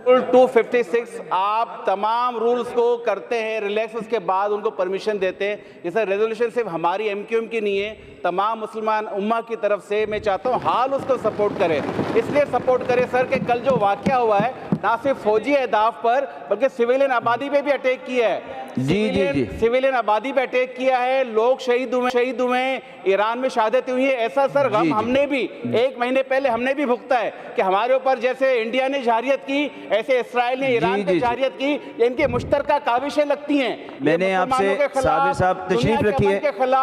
Rule 256 आप तमाम rules को करते हैं रिलैक्स, उसके बाद उनको परमिशन देते हैं। ये सर रेजोल्यूशन सिर्फ हमारी MQM की नहीं है, तमाम मुसलमान उम्मा की तरफ से मैं चाहता हूँ हाल उसको सपोर्ट करें। इसलिए सपोर्ट करें सर कि कल जो वाक़या हुआ है ना सिर्फ फौजी अहदाफ पर बल्कि सिविलियन आबादी पे भी अटैक किया है। जी सिविलियन आबादी पे अटैक किया है, लोग शहीद हुए, ईरान में शहादतें हुई है। ऐसा सर गम हमने भी 1 महीने पहले हमने भी भुगता है कि हमारे ऊपर जैसे इंडिया ने जहारियत की ऐसे इसराइल ने ईरान पे जहारियत की। इनकी मुश्तरका काविशें लगती हैं। मैंने आपसे साबिर साहब तशरीफ रखिए,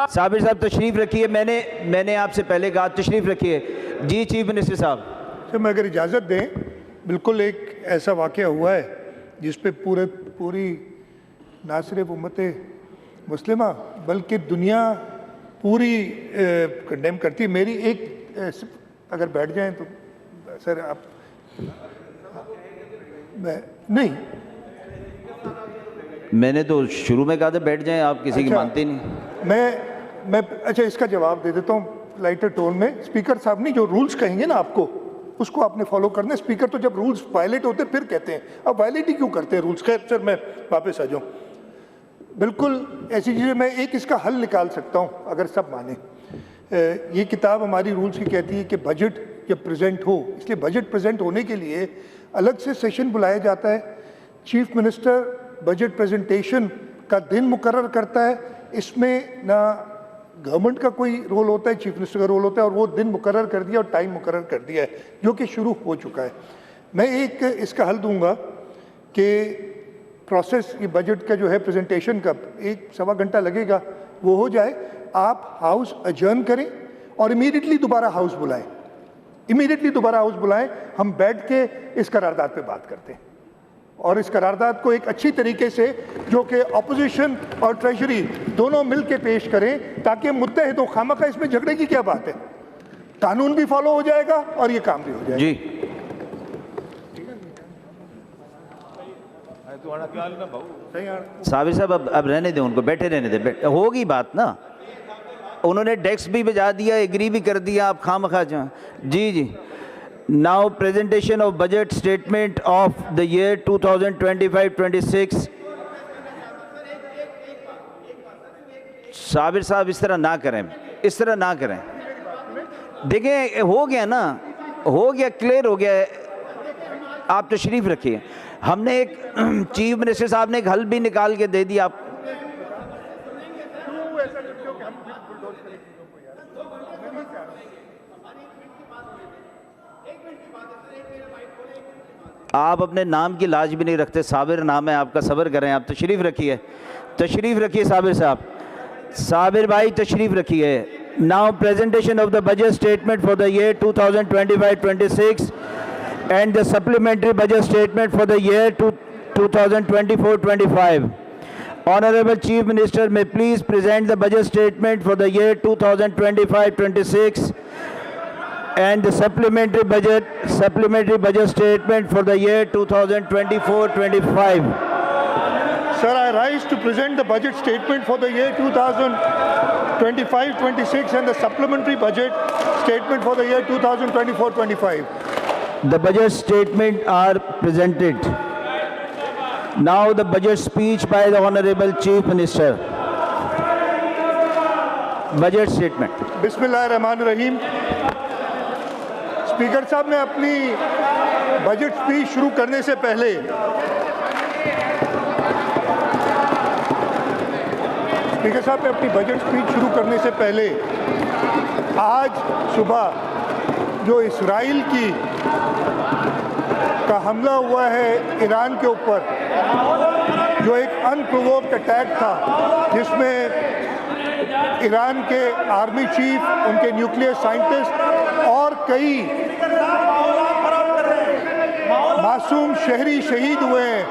साबिर साहब तशरीफ रखिए, मैंने आपसे पहले कहा तशरीफ रखिए। जी चीफ मिनिस्टर साहब। मैं अगर इजाज़त दें, बिल्कुल एक ऐसा वाक़या हुआ है जिस पे पूरी ना सिर्फ उम्मत मुस्लिमा बल्कि दुनिया पूरी कंडेम करती है। मेरी एक अगर बैठ जाएं तो सर आप नहीं, मैंने तो शुरू में कहा था बैठ जाएं, आप किसी की मानते नहीं। मैं अच्छा इसका जवाब दे देता हूँ लाइटर टोन में। स्पीकर साहब नहीं, जो रूल्स कहेंगे ना आपको उसको आपने फॉलो करना है। स्पीकर तो जब रूल्स वायलेट होते फिर कहते हैं, अब वायलेट ही क्यों करते हैं रूल्स। खैर सर मैं वापस आ जाऊँ। बिल्कुल ऐसी चीज़ें मैं एक इसका हल निकाल सकता हूँ अगर सब माने। ये किताब हमारी रूल्स की कहती है कि बजट जब प्रेजेंट हो, इसलिए बजट प्रेजेंट होने के लिए अलग से सेशन बुलाया जाता है। चीफ मिनिस्टर बजट प्रेजेंटेशन का दिन मुकर्रर करता है। इसमें ना गवर्नमेंट का कोई रोल होता है, चीफ मिनिस्टर का रोल होता है, और वो दिन मुकर्रर कर दिया और टाइम मुकर्रर कर दिया है जो कि शुरू हो चुका है। मैं एक इसका हल दूंगा कि प्रोसेस ये बजट का जो है प्रेजेंटेशन का 1-1.25 घंटा लगेगा, वो हो जाए। आप हाउस अजर्न करें और इमीडिएटली दोबारा हाउस बुलाएं, हम बैठ के इस करारदाद पे बात करते हैं और इस करारदाद को एक अच्छी तरीके से जो कि अपोजिशन और ट्रेजरी दोनों मिल के पेश करें ताकि मुत्तहिद हो। खामखा इसमें झगड़े की क्या बात है, कानून भी फॉलो हो जाएगा और ये काम भी हो जाएगा। जी साबिर साहब अब रहने दें उनको, बैठे रहने दें, होगी बात ना। उन्होंने डेस्क भी बजा दिया, एग्री भी कर दिया, आप खामखा जी। Now presentation of budget statement of the year 2025-26। Sabir साहब इस तरह ना करें, देखिए हो गया ना, हो गया, क्लियर हो गया। आप तशरीफ रखिए। हमने एक चीफ मिनिस्टर साहब ने एक हल भी निकाल के दे दिया। आप अपने नाम की लाज भी नहीं रखते, साबिर नाम है आपका, सब्र करें। आप तशरीफ रखिए साबिर साहब, साबिर भाई तशरीफ रखिए। Now presentation of the budget statement for the year 2025-26 and the supplementary budget statement for the year 2024-25. Honorable Chief Minister may please present the budget statement for the year 2025-26 and the supplementary budget statement for the year 2024-25. Sir, I rise to present the budget statement for the year 2025-26 and the supplementary budget statement for the year 2024-25. The budget statement are presented. Now the budget speech by the Honorable Chief Minister. Budget statement. बिस्मिल्लाहिर्रहमानिर्रहीम। Speaker साहब, मैं अपनी budget speech शुरू करने से पहले आज सुबह जो इसराइल का हमला हुआ है ईरान के ऊपर, जो एक अनप्रोवोक्ड अटैक था जिसमें ईरान के आर्मी चीफ, उनके न्यूक्लियर साइंटिस्ट और कई मासूम शहरी शहीद हुए हैं।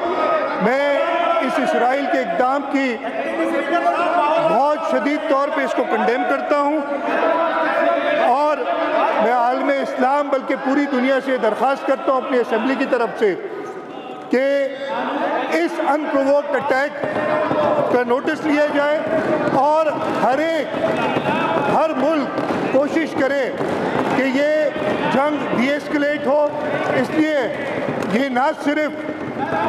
मैं इस इसराइल के इक़दाम की बहुत शदीद तौर पे इसको कंडेम करता हूँ और मैं आलमे इस्लाम बल्कि पूरी दुनिया से दरख्वास्त करता हूँ अपनी असेंबली की तरफ से कि इस अनप्रोवोक्ड अटैक का नोटिस लिया जाए और हर मुल्क कोशिश करे कि ये जंग डीएस्केलेट हो। इसलिए ये ना सिर्फ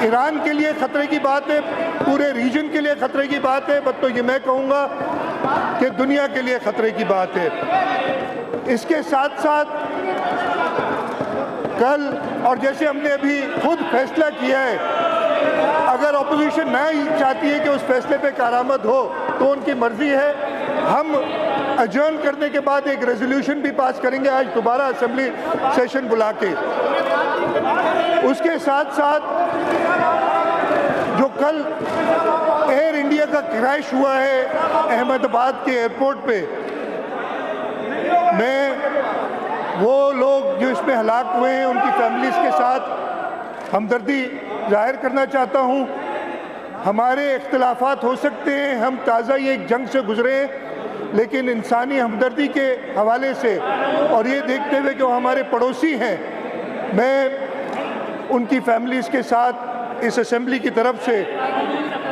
ईरान के लिए खतरे की बात है, पूरे रीजन के लिए खतरे की बात है, बट तो ये मैं कहूँगा कि दुनिया के लिए खतरे की बात है। इसके साथ साथ कल, और जैसे हमने अभी खुद फैसला किया है, अगर अपोजिशन ना ही चाहती है कि उस फैसले पे कारामद हो तो उनकी मर्जी है। हम अजर्न करने के बाद एक रेजोल्यूशन भी पास करेंगे आज दोबारा असेंबली सेशन बुला के। उसके साथ साथ जो कल एयर इंडिया का क्रैश हुआ है अहमदाबाद के एयरपोर्ट पे, मैं वो लोग जो इसमें हलाक हुए हैं उनकी फैमिलीज़ के साथ हमदर्दी जाहिर करना चाहता हूँ। हमारे इख्तिलाफात हो सकते हैं, हम ताज़ा ये एक जंग से गुजरे हैं, लेकिन इंसानी हमदर्दी के हवाले से और ये देखते हुए कि वो हमारे पड़ोसी हैं, मैं उनकी फैमिलीज़ के साथ इस असेंबली की तरफ से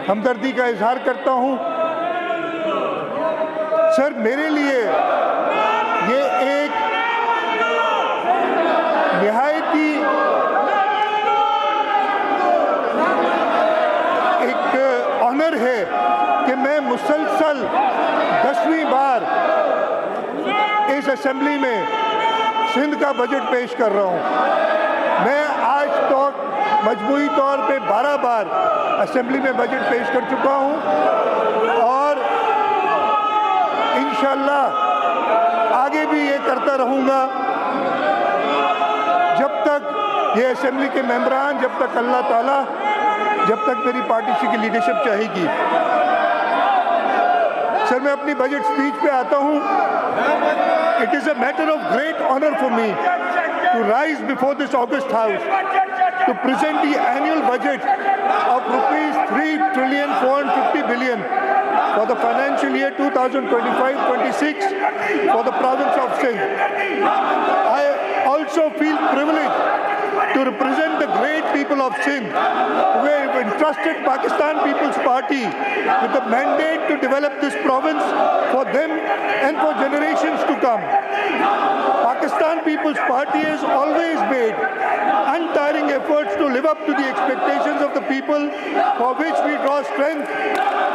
हमदर्दी का इजहार करता हूँ। सर, मेरे लिए ये एक निहायती एक ऑनर है कि मैं मुसलसल 10वीं बार इस असेंबली में सिंध का बजट पेश कर रहा हूँ। मैं आज तक मजमूई तौर पे 12 बार असेंबली में बजट पेश कर चुका हूँ और इंशाअल्लाह आगे भी ये करता रहूँगा जब तक ये असेंबली के मेंबरान, जब तक अल्लाह ताला, जब तक मेरी पार्टी की लीडरशिप चाहेगी। सर, मैं अपनी बजट स्पीच पे आता हूँ। It is a matter of great honour for me to rise before this august house to present the annual budget of rupees 3,450 billion for the financial year 2025-26 for the province of Sindh. I also feel privileged to represent the great people of Sindh who have entrusted Pakistan People's Party with the mandate to develop this province for them and for generations to come. Pakistan People's Party has always made untiring efforts to live up to the expectations of the people, for which we draw strength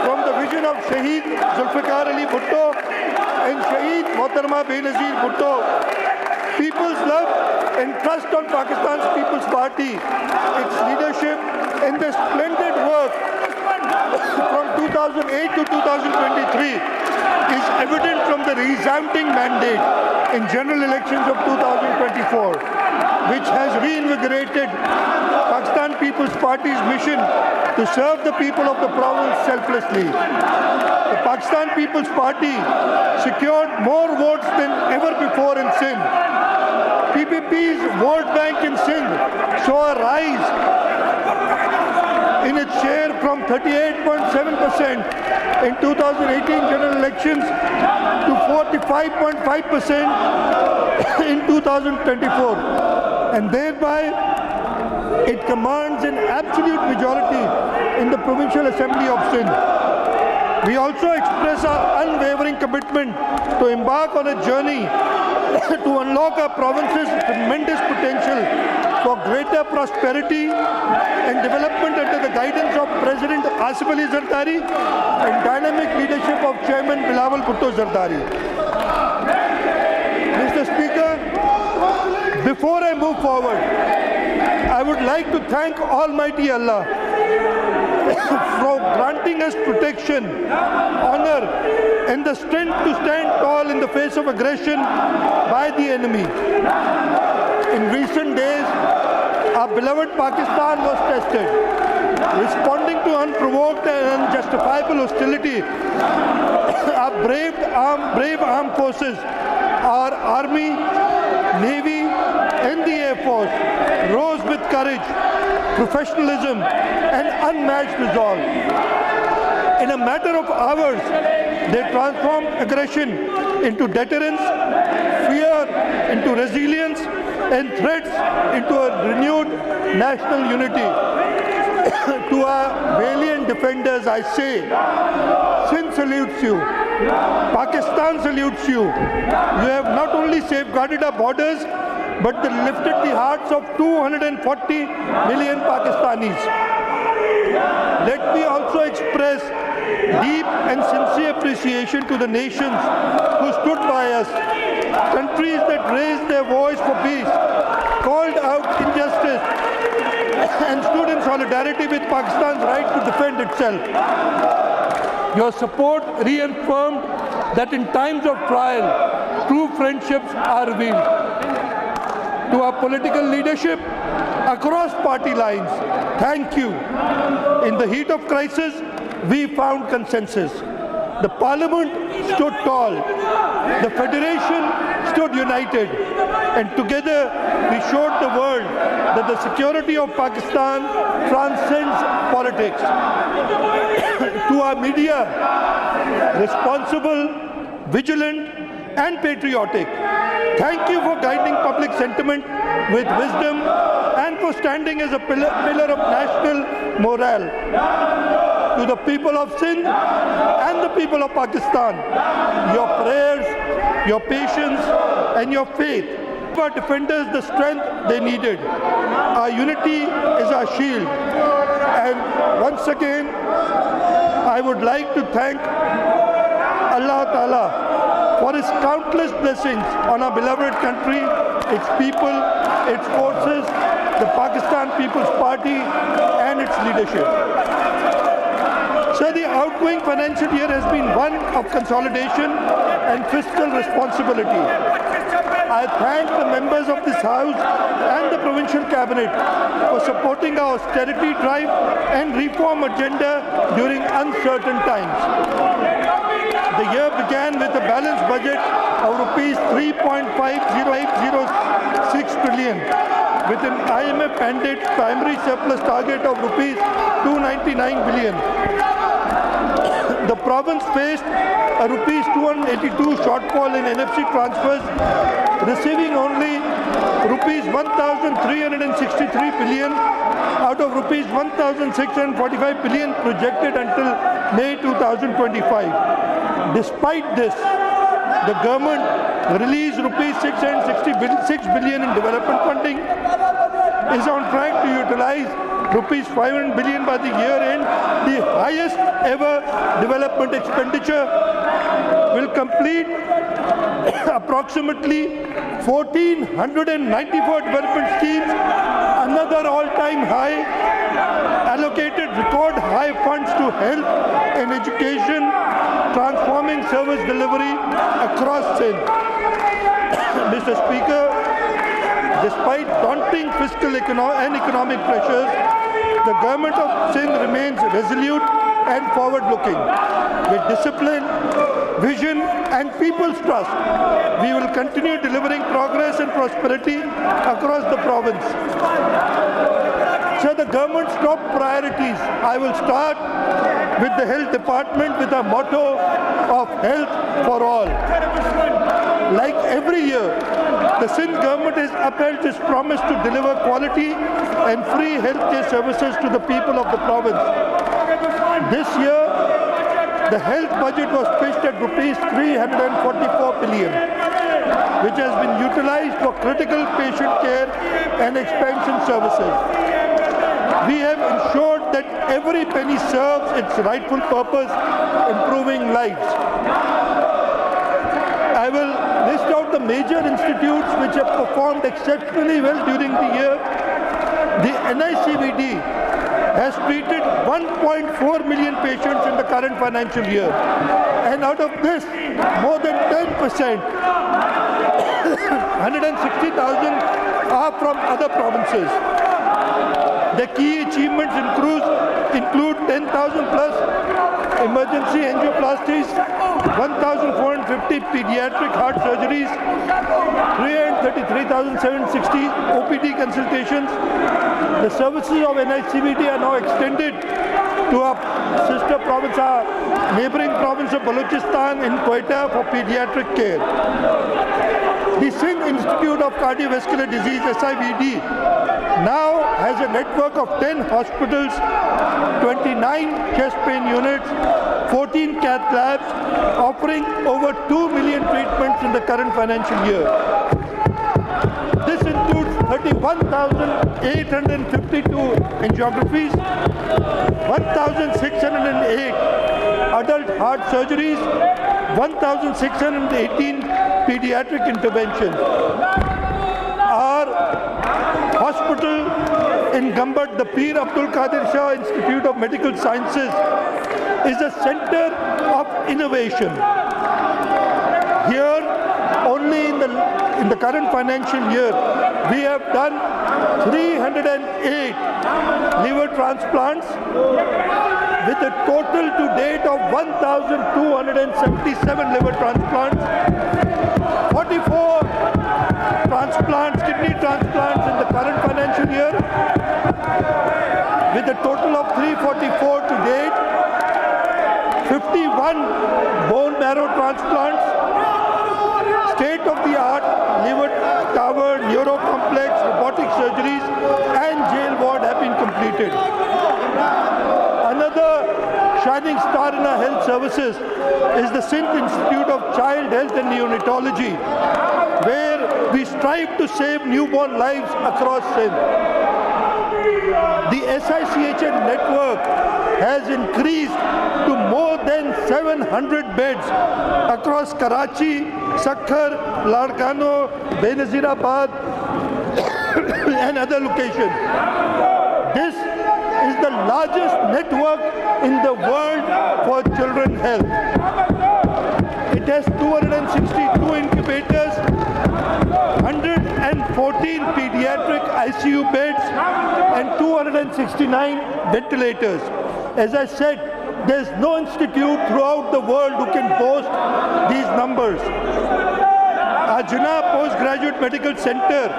from the vision of Shaheed Zulfikar Ali Bhutto and Shaheed Mohtarama Benazir Bhutto. People's love and trust on Pakistan's People's Party, its leadership in the splendid work from 2008 to 2023 is evident from the resounding mandate in general elections of 2024, which has reinvigorated Pakistan People's Party's mission to serve the people of the province selflessly. The Pakistan People's Party secured more votes than ever before in Sindh. PPP's vote bank in Sindh saw a rise in its share from 38.7% in 2018 general elections to 45.5% in 2024, and thereby it commands an absolute majority in the Provincial Assembly of Sindh. We also express our unwavering commitment to embark on a journey to unlock our province's tremendous potential for greater prosperity and development under the guidance of President Asif Ali Zardari and dynamic leadership of Chairman Bilawal Bhutto Zardari. Mr. Speaker, before I move forward, I would like to thank Almighty Allah for granting us protection, honor, and the strength to stand tall in the face of aggression by the enemy. In recent days, our beloved Pakistan was tested. Responding to unprovoked and unjustifiable hostility, our brave armed forces, our army, navy, and the Air Force rose with courage, professionalism, and unmatched resolve. In a matter of hours, they transformed aggression into deterrence, fear into resilience, and threats into a renewed national unity. To our valiant defenders, I say, Sindh salutes you. Pakistan salutes you. You have not only safeguarded our borders, but they lifted the hearts of 240 million Pakistanis. Let me also express deep and sincere appreciation to the nations who stood by us, countries that raised their voice for peace, called out injustice, and stood in solidarity with Pakistan's right to defend itself. Your support reaffirmed that in times of trial, true friendships are revealed. To our political leadership across party lines, thank you. In the heat of crisis, we found consensus. The Parliament stood tall. The Federation stood united. And together, we showed the world that the security of Pakistan transcends politics. To our media, responsible, vigilant, and patriotic, thank you for guiding public sentiment with wisdom and for standing as a pillar of national morale. To the people of Sindh and the people of Pakistan, your prayers, your patience, and your faith gave our defenders the strength they needed. Our unity is our shield. And once again, I would like to thank Allah Ta'ala for His countless blessings on our beloved country, its people, its forces, the Pakistan People's Party, and its leadership. So the outgoing financial year has been one of consolidation and fiscal responsibility. I thank the members of this House and the Provincial Cabinet for supporting our austerity drive and reform agenda during uncertain times. The year began with a balanced budget of rupees 3.50806 trillion, with an IMF mandate primary surplus target of rupees 299 billion. The province faced a rupees 282 shortfall in NFC transfers, receiving only rupees 1,363 billion out of rupees 1,645 billion projected until May 2025. Despite this, the government released rupees 666 billion in development funding, is on track to utilize rupees 500 billion by the year end, the highest ever development expenditure, will complete approximately 1,494 development schemes, another all-time high, allocated record high funds to health and education, transforming service delivery across Sindh. Mr. Speaker, despite daunting fiscal and economic pressures, the government of Sindh remains resolute and forward-looking. With discipline, vision, and people's trust, we will continue delivering progress and prosperity across the province. So the government's top priorities, I will start with the health department with a motto of health for all. Like every year, the Sindh government has upheld its promise to deliver quality and free healthcare services to the people of the province. This year, the health budget was pitched at rupees 344 billion, which has been utilized for critical patient care and expansion services. We have ensured that every penny serves its rightful purpose, improving lives. I will list out the major institutes which have performed exceptionally well during the year. The NICVD has treated 1.4 million patients in the current financial year. And out of this, more than 10%, 160,000 are from other provinces. The key achievements include 10,000 plus emergency angioplasties, 1,450 pediatric heart surgeries, 333,760 OPD consultations. The services of NICVD are now extended to our sister province, our neighboring province of Balochistan in Quetta for pediatric care. The Sindh Institute of Cardiovascular Disease, SIVD, now has a network of 10 hospitals, 29 chest pain units, 14 cath labs, offering over 2 million treatments in the current financial year. This includes 31,852 angiographies, 1,608 adult heart surgeries, 1,618 pediatric interventions. Our hospital in Gambat, the Peer Abdul Qadir Shah Institute of Medical Sciences, is a center of innovation. Here, only in the current financial year, we have done 308 liver transplants with a total to date of 1,277 liver transplants, 44 transplants, kidney transplants in the current financial year, with a total of 344 to date, 51 bone marrow transplants, state-of-the-art liver tower, neuro complex, robotic surgeries, and jail ward have been completed. Another shining star in our health services is the Sindh Institute of Child Health and Neonatology, where we strive to save newborn lives across Sindh. The SICHN network has increased to more than 700 beds across Karachi, Sakhar, Ladkano, Benazirabad and other locations. This is the largest network in the world for children's health. It has 262 incubators, 114 pediatric ICU beds and 269 ventilators. As I said, there's no institute throughout the world who can boast these numbers. Our Jinnah Postgraduate Medical Center,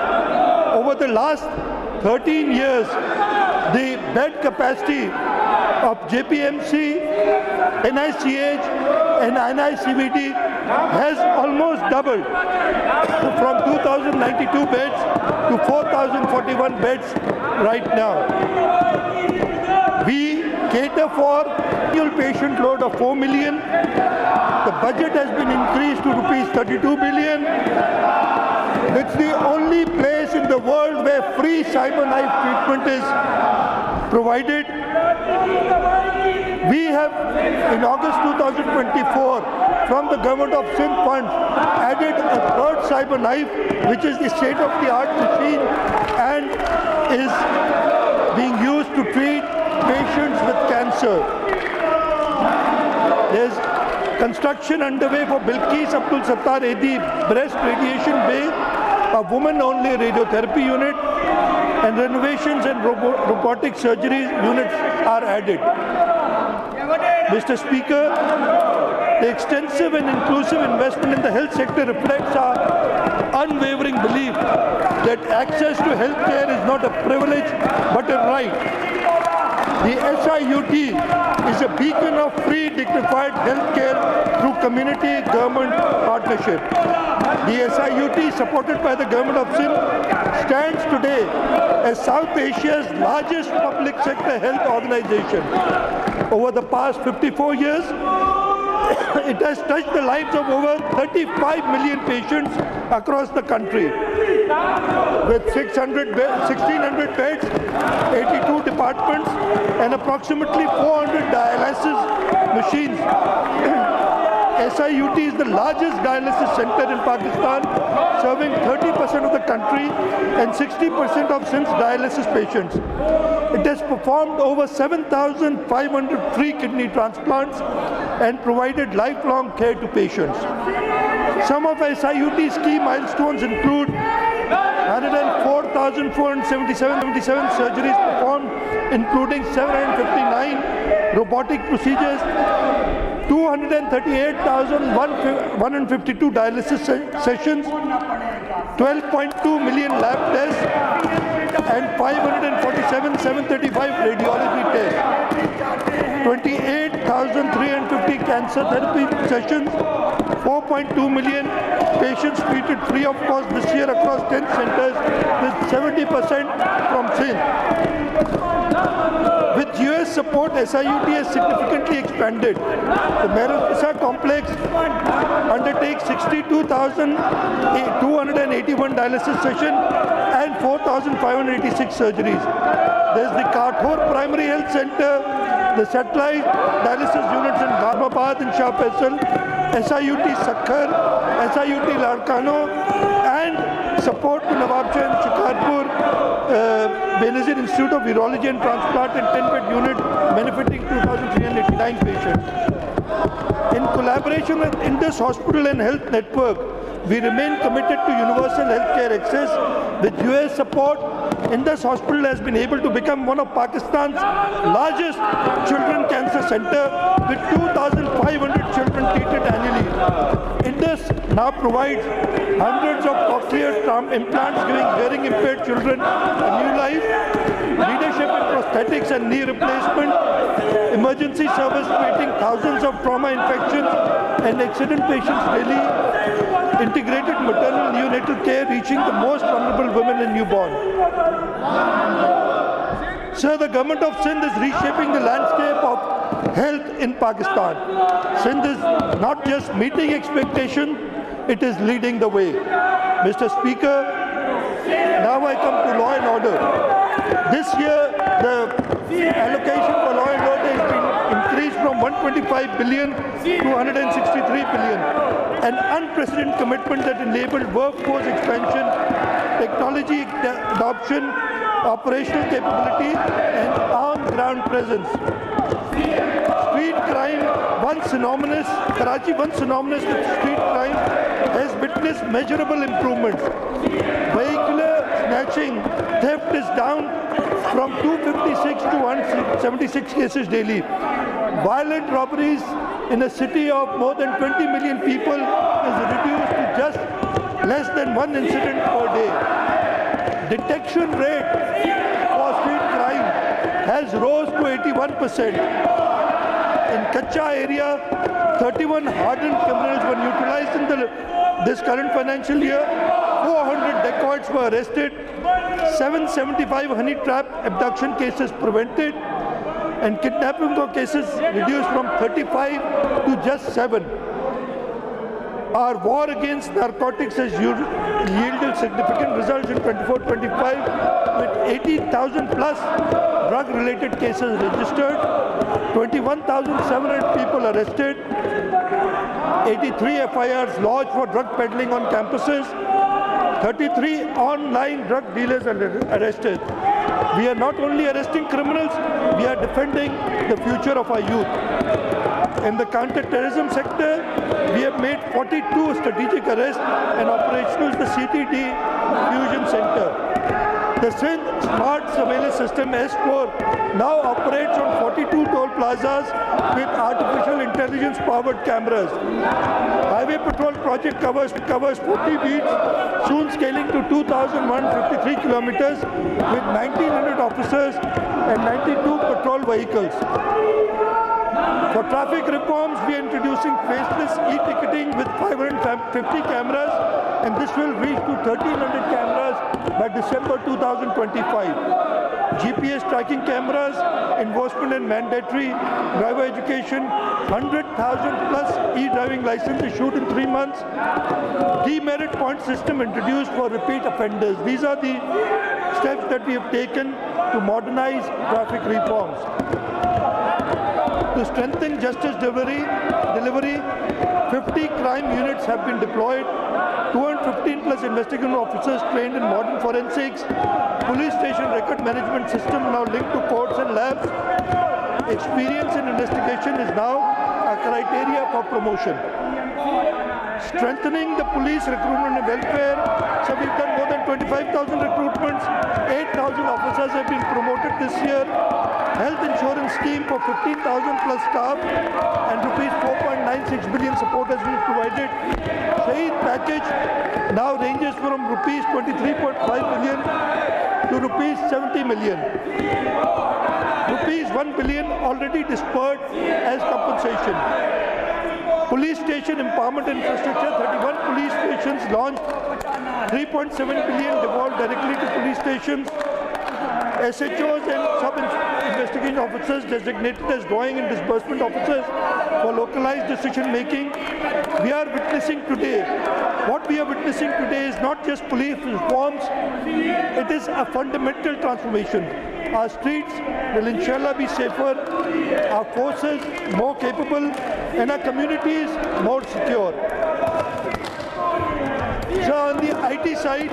over the last 13 years, the bed capacity of JPMC, NICH and NICVD has almost doubled from 2,092 beds to 4,041 beds right now. We cater for annual patient load of 4 million. The budget has been increased to rupees 32 billion. It's the only place in the world where free cyber knife treatment is provided. We have, in August 2024, from the government of Sindh funds, added a third cyber knife, which is the state-of-the-art machine and is being used to treat patients with cancer. There's construction underway for Bilqis Abdul Sattar Edi breast radiation bay, a woman-only radiotherapy unit, and renovations and robotic surgery units are added. Mr. Speaker, the extensive and inclusive investment in the health sector reflects our unwavering belief that access to health care is not a privilege but a right. The SIUT is a beacon of free, dignified health care through community-government partnership. The SIUT, supported by the government of Sindh, stands today as South Asia's largest public sector health organization. Over the past 54 years, it has touched the lives of over 35 million patients across the country. With 1,600 beds, 82 departments, and approximately 400 dialysis machines, SIUT is the largest dialysis center in Pakistan, serving 30% of the country and 60% of Sindh's dialysis patients. It has performed over 7,500 free kidney transplants and provided lifelong care to patients. Some of SIUT's key milestones include 104,477 surgeries performed, including 759 robotic procedures, 238,152 dialysis sessions, 12.2 million lab tests, and 547,735 radiology tests, 28,350 cancer therapy sessions, 4.2 million patients treated free of cost this year across 10 centers, with 70% from Sindh. With US support, SIUT has significantly expanded. The Mehrul complex undertakes 62,281 dialysis sessions and 4,586 surgeries. There's the Kathor Primary Health Center, the satellite dialysis units in Islamabad and Shah, SIUT Sakhar, SIUT Larkano, and support to Nawab Shah and Shikarpur, Benazir Institute of Urology and Transplant and 10-bed unit benefiting 2,389 patients. In collaboration with Indus Hospital and Health Network, we remain committed to universal healthcare access. With US support, Indus Hospital has been able to become one of Pakistan's largest children cancer center with 2,500 children treated annually. Indus now provides hundreds of cochlear implants, giving hearing impaired children a new life, leadership in prosthetics and knee replacement, emergency service treating thousands of trauma infections and accident patients daily, integrated maternal neonatal care reaching the most vulnerable women and newborn. Sir, the government of Sindh is reshaping the landscape of health in Pakistan. Sindh is not just meeting expectation, it is leading the way. Mr. Speaker, now I come to law and order. This year, the allocation for law and order has been increased from 125 billion to 163 billion. An unprecedented commitment that enabled workforce expansion, technology adoption, operational capability, and on-ground presence. Street crime, once synonymous, Karachi, once synonymous with street crime, has witnessed measurable improvements. Vehicular snatching, theft is down from 256 to 176 cases daily. Violent robberies in a city of more than 20 million people is reduced to just less than one incident per day. Detection rate for street crime has rose to 81%. In Kacha area, 31 hardened criminals were neutralized in this current financial year. 400 dacoits were arrested. 775 honey trap abduction cases prevented. And kidnapping cases reduced from 35 to just 7. Our war against narcotics has yielded significant results in 24-25 with 18,000 plus drug-related cases registered, 21,700 people arrested, 83 FIRs lodged for drug peddling on campuses, 33 online drug dealers are arrested. We are not only arresting criminals, we are defending the future of our youth. In the counter-terrorism sector, we have made 42 strategic arrests and operational the CTD Fusion Center. The Sindh Smart Surveillance System S4 now operates on 42 toll plazas with artificial intelligence-powered cameras. Highway Patrol project covers 40 beats, soon scaling to 2,153 kilometers with 1,900 officers and 92 patrol vehicles. For traffic reforms, we are introducing faceless e-ticketing with 550 cameras, and this will reach to 1,300 cameras by December 2025. GPS tracking cameras, enforcement and mandatory driver education, 100,000 plus e-driving licenses issued in 3 months. Demerit point system introduced for repeat offenders. These are the steps that we have taken to modernize traffic reforms. To strengthen justice delivery, 50 crime units have been deployed, 215 plus investigative officers trained in modern forensics, police station record management system now linked to courts and labs. Experience in investigation is now a criteria for promotion. Strengthening the police recruitment and welfare. So we've done more than 25,000 recruitments, 8,000 officers have been promoted this year. Health insurance scheme for 15,000 plus staff and rupees 4.96 billion support has been provided. Shaheed package now ranges from rupees 23.5 billion to rupees 70 million. Rupees 1 billion already dispersed as compensation. Police station empowerment infrastructure, 31 police stations launched, 3.7 billion devolved directly to police stations. SHOs and sub-investigation management officers designated as drawing and disbursement officers for localized decision making. We are witnessing today, what we are witnessing today is not just police reforms, it is a fundamental transformation. Our streets will inshallah be safer, our forces more capable, and our communities more secure. So on the IT side,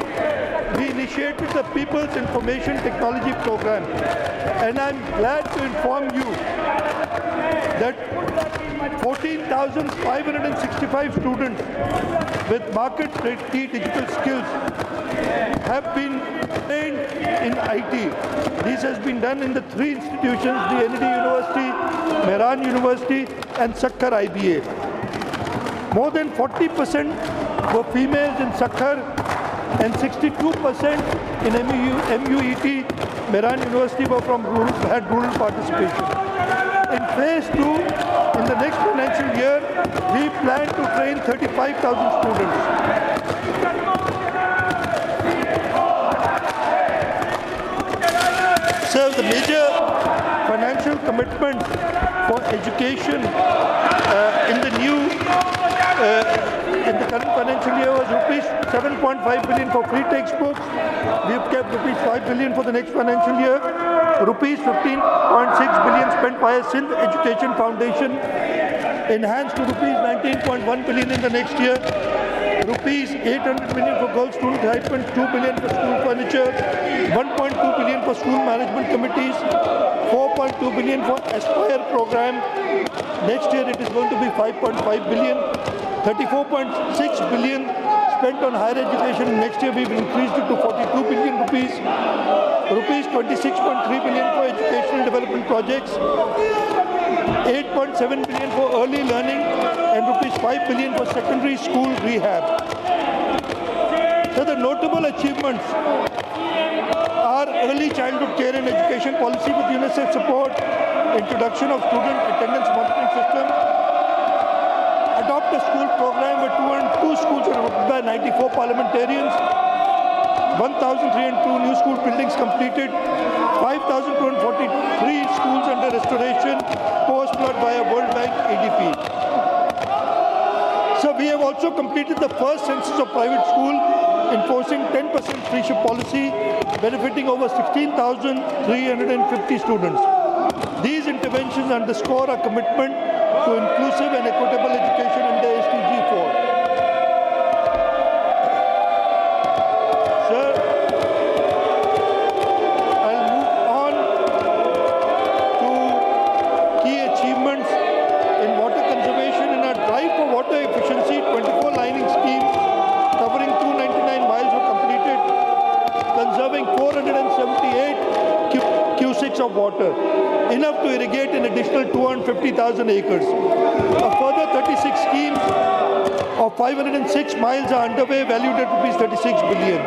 we initiated the People's Information Technology Program, and I'm glad to inform you that 14,565 students with market-ready digital skills have been trained in IT. This has been done in the 3 institutions, the NED University, Mehran University, and Sakhar IBA. More than 40% were females in Sakhar and 62% in MUET, Mehran University, were from had rural participation. In phase 2, in the next financial year, we plan to train 35,000 students. So the major financial commitment for education in the current financial year was rupees 7.5 billion for free textbooks. We have kept rupees 5 billion for the next financial year. Rupees 15.6 billion spent by a Sindh Education Foundation, enhanced to rupees 19.1 billion in the next year. Rupees 800 million for girls student stipend, 2 billion for school furniture, 1.2 billion for school management committees, 4.2 billion for Aspire program. Next year it is going to be 5.5 billion. 34.6 billion spent on higher education. Next year we will increase it to 42 billion rupees. Rupees 26.3 billion for educational development projects. 8.7 billion for early learning and rupees 5 billion for secondary school rehab. So the notable achievements are early childhood care and education policy with UNICEF support, introduction of student attendance monitoring system, adopt a school program where 202 schools are opened by 94 parliamentarians, 1,302 new school buildings completed, 5,243 schools under restoration post-flood by a World Bank ADP. So we have also completed the first census of private school, enforcing 10% free-ship policy, benefiting over 16,350 students. These interventions underscore our commitment to inclusive and equitable education under SDG 4. Sir, I'll move on to key achievements in water conservation. In our drive for water efficiency, 24 lining schemes covering 299 miles were completed, conserving 478 cusics of water, enough to irrigate an additional 250,000 acres. A further 36 schemes of 506 miles are underway, valued at rupees 36 billion.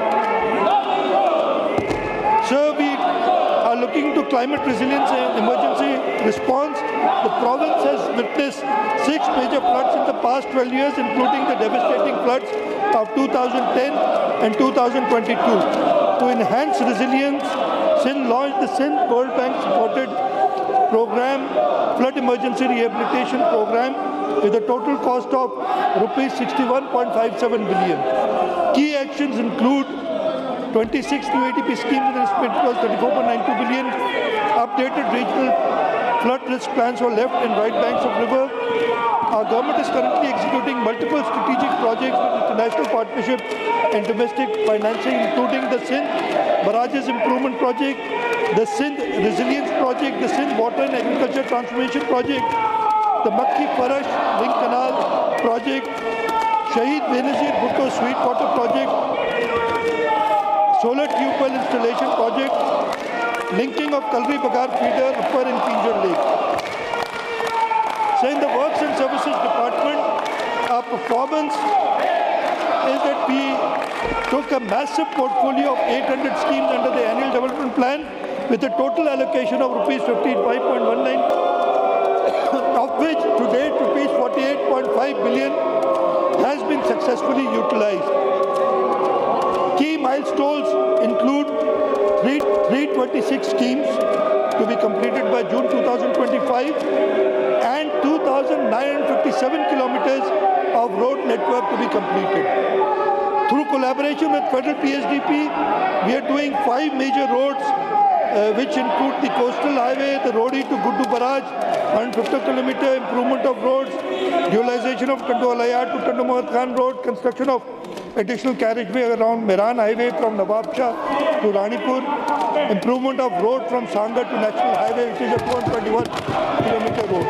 So we are looking to climate resilience and emergency response. The province has witnessed 6 major floods in the past 12 years, including the devastating floods of 2010 and 2022. To enhance resilience, Sindh launched the Sindh World Bank supported program, Flood Emergency Rehabilitation Program, with a total cost of rupees 61.57 billion. Key actions include 26 new ADP schemes in the respect was 34.92 billion, updated regional flood risk plans for left and right banks of river. Our government is currently executing multiple strategic projects with international partnership and domestic financing, including the Sindh Barrages Improvement Project, the Sindh Resilience Project, the Sindh Water and Agriculture Transformation Project, the Makki Farash Link Canal Project, Shahid Benazir Bhutto Sweet Water Project, Solar Tube Well Installation Project, linking of Kalri Bagar Feeder Upper and Pinjar Lake. So in the Works and Services Department, our performance is that we took a massive portfolio of 800 schemes under the annual development plan with a total allocation of rupees 55.19, of which to date rupees 48.5 billion has been successfully utilized. Key milestones include 326 schemes, to be completed by June 2025, and 2,957 kilometers of road network to be completed. Through collaboration with Federal PSDP, we are doing 5 major roads, which include the coastal highway, the Rodi to Guddu Barrage, 150 kilometer improvement of roads, dualization of Kandoalaya to Tando Mohammad Khan Road, construction of additional carriageway around Mehran Highway from Nawab Shah to Ranipur, improvement of road from Sangha to National Highway, which is a 221 kilometer road.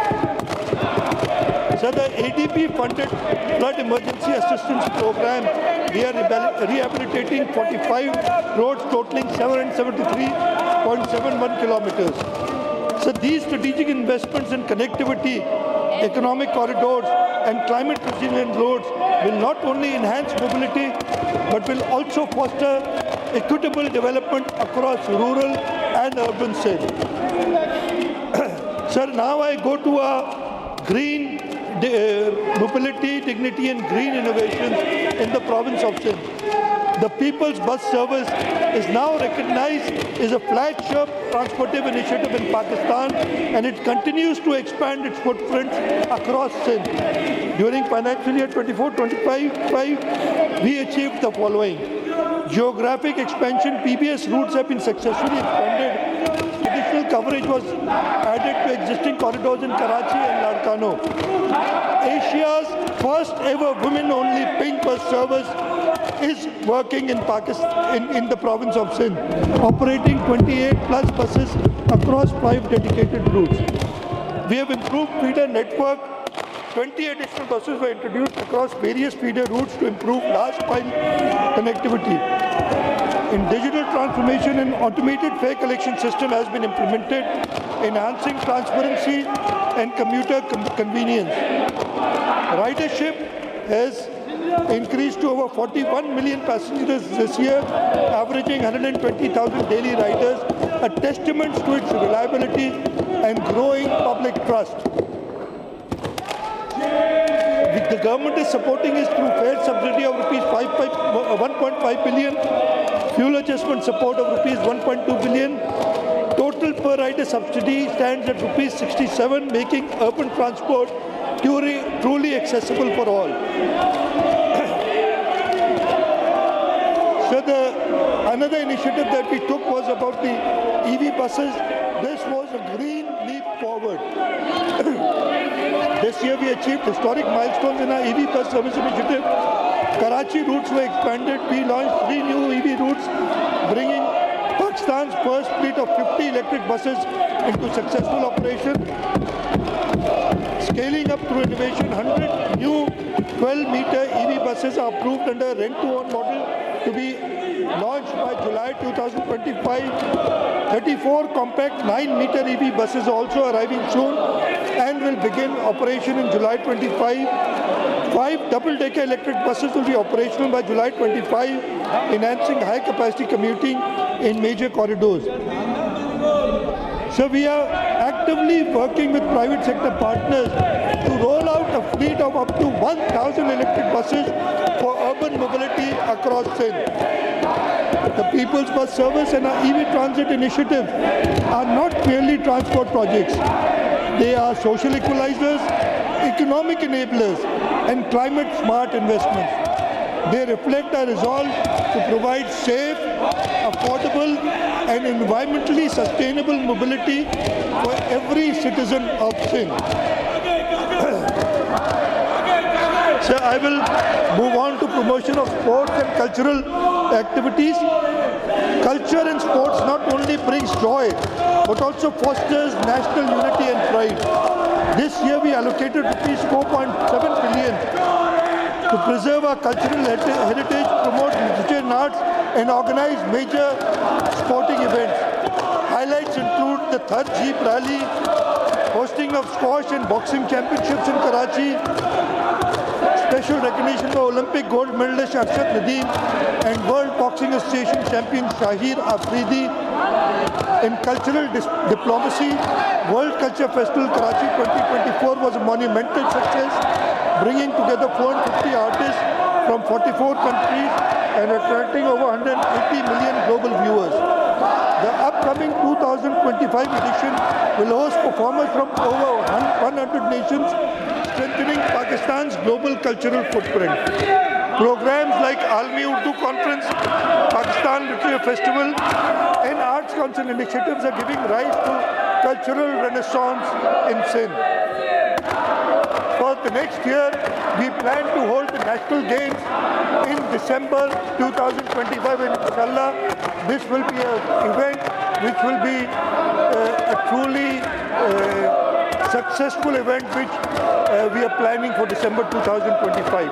So the ADB funded flood emergency assistance program, we are rehabilitating 45 roads totaling 773.71 kilometers. So these strategic investments in connectivity, economic corridors and climate resilient roads will not only enhance mobility but will also foster equitable development across rural and urban Sindh. Sir, now I go to a green mobility, dignity and green innovations in the province of Sindh. The People's Bus Service is now recognized as a flagship transportive initiative in Pakistan, and it continues to expand its footprint across Sindh. During financial year 24-25, we achieved the following. Geographic expansion, PBS routes have been successfully expanded. Additional coverage was added to existing corridors in Karachi and Ladkano. Asia's first ever women-only pink bus service is working in Pakistan, in the province of Sindh, operating 28 plus buses across 5 dedicated routes. We have improved feeder network. 20 additional buses were introduced across various feeder routes to improve last mile connectivity. In digital transformation, an automated fare collection system has been implemented, enhancing transparency and commuter convenience. Ridership has increased to over 41 million passengers this year, averaging 120,000 daily riders, a testament to its reliability and growing public trust. The government is supporting it through fare subsidy of rupees 1.5 billion, fuel adjustment support of rupees 1.2 billion. Total per rider subsidy stands at rupees 67, making urban transport truly accessible for all. So another initiative that we took was about the EV buses. This was a green leap forward. This year we achieved historic milestones in our EV bus service initiative. Karachi routes were expanded. We launched 3 new EV routes, bringing Pakistan's first fleet of 50 electric buses into successful operation. Scaling up through innovation, 100 new 12-meter EV buses are approved under rent-to-own model to be launched by July 2025. 34 compact 9-meter EV buses are also arriving soon and will begin operation in July 25. 5 double-decker electric buses will be operational by July 25, enhancing high-capacity commuting in major corridors. So we are actively working with private sector partners to roll out a fleet of up to 1,000 electric buses for urban mobility across Sindh. The People's Bus Service and our EV Transit initiative are not merely transport projects. They are social equalizers, economic enablers, and climate-smart investments. They reflect our resolve to provide safe, affordable, and environmentally sustainable mobility for every citizen of Sindh. So I will move on to promotion of sports and cultural activities. Culture and sports not only brings joy, but also fosters national unity and pride. This year we allocated rupees 4.7 billion to preserve our cultural heritage, promote literature and arts, and organize major sporting events. Highlights include the 3rd Jeep Rally, hosting of squash and boxing championships in Karachi, special recognition for Olympic gold medalist Arshad Nadeem and World Boxing Association champion Shahir Afridi. In cultural diplomacy, World Culture Festival Karachi 2024 was a monumental success, bringing together 450 artists from 44 countries and attracting over 180 million global viewers. The upcoming 2025 edition will host performers from over 100 nations, strengthening Pakistan's global cultural footprint. Programs like Almi Urdu Conference, Pakistan Literature Festival, and Arts Council initiatives are giving rise to cultural renaissance in Sindh. For the next year, we plan to hold the National Games in December 2025, and inshallah, this will be an event which will be a truly successful event which we are planning for December 2025.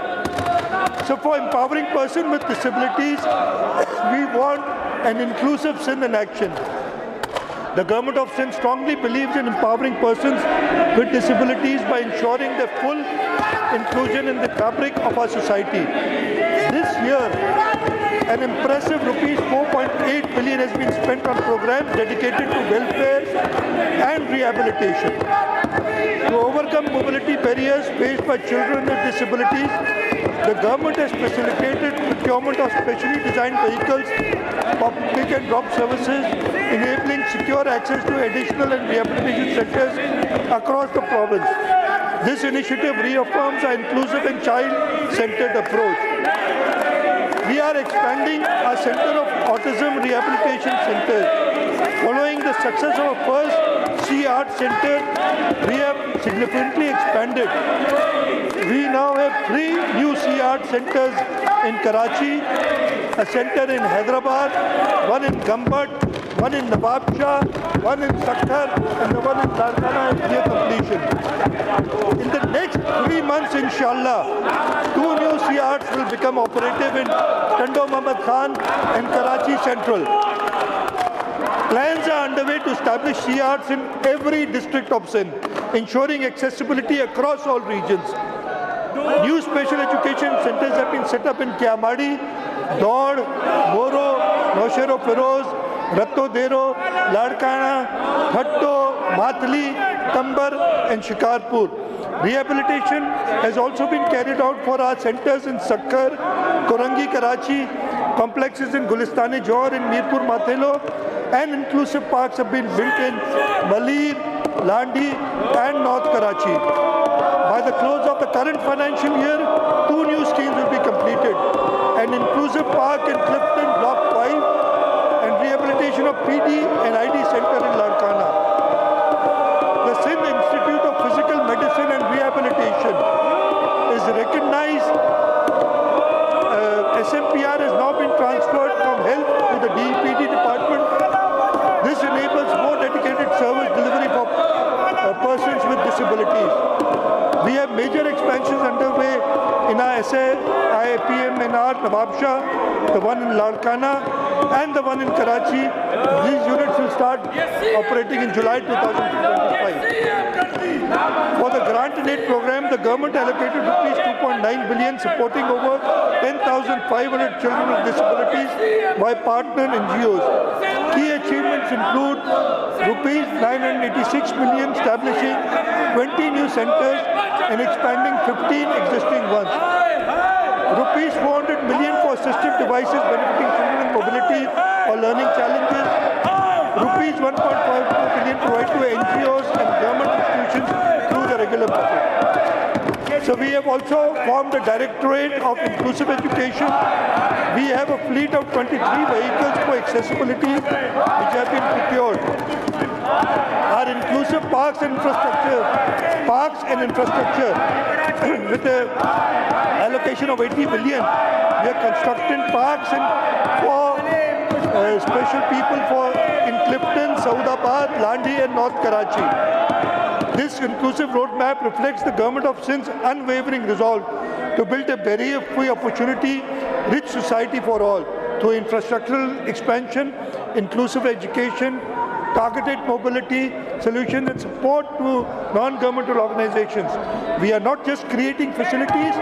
So for empowering persons with disabilities, we want an inclusive Sindh in action. The Government of Sindh strongly believes in empowering persons with disabilities by ensuring their full inclusion in the fabric of our society. This year, an impressive rupees 4.8 billion has been spent on programs dedicated to welfare and rehabilitation. To overcome mobility barriers faced by children with disabilities, the government has facilitated procurement of specially designed vehicles for pick and drop services, enabling secure access to additional and rehabilitation centers across the province. This initiative reaffirms our inclusive and child-centered approach. We are expanding our Center of Autism Rehabilitation Centers. Following the success of our first C-Art Center, we have significantly expanded. We now have 3 new C-Art centers in Karachi, a center in Hyderabad, one in Gambat, one in Nawab Shah, one in Sakhar, and the one in Larkana is near completion. In the next 3 months, inshallah, 2 new C-Arts will become operative in Tando Muhammad Khan and Karachi Central. Plans are underway to establish C-Arts in every district of Sindh, ensuring accessibility across all regions. New special education centers have been set up in Kiamadi, Daud, Moro, Noshero Feroz, Ratto Dero, Larkana, Hatto, Mathli, Tambar, and Shikarpur. Rehabilitation has also been carried out for our centers in Sakkar, Korangi, Karachi, complexes in Gulistani Johor and Mirpur Mathelo, and inclusive parks have been built in Malir, Landi, and North Karachi. By the close of the current financial year, 2 new schemes will be completed: an inclusive park in Clifton Block 5 and rehabilitation of PD and ID Center in Larkana. The Sindh Institute of Physical Medicine and Rehabilitation is recognized. SMPR has now been transferred from health to the DEPD department. This enables more dedicated service delivery for persons with disabilities. We have major expansions underway in our IAPM Nawab Shah, the one in Larkana, and the one in Karachi. These units will start operating in July 2025. For the grant and aid program, the government allocated rupees 2.9 billion, supporting over 10,500 children with disabilities by partner NGOs. Key achievements include rupees 986 million, establishing 20 new centers and expanding 15 existing ones. Rupees 400 million for assistive devices benefiting children with mobility or learning challenges. Rupees 1.5 billion provided to NGOs and government institutions through the regular budget. So we have also formed a Directorate of Inclusive Education. We have a fleet of 23 vehicles for accessibility which have been procured. Our inclusive parks and infrastructure with the allocation of 80 billion, we are constructing parks for special people in Clifton, Saudabad, Landi and North Karachi. This inclusive roadmap reflects the Government of Sindh's unwavering resolve to build a barrier-free opportunity-rich society for all through infrastructural expansion, inclusive education, targeted mobility solutions and support to non-governmental organizations. We are not just creating facilities,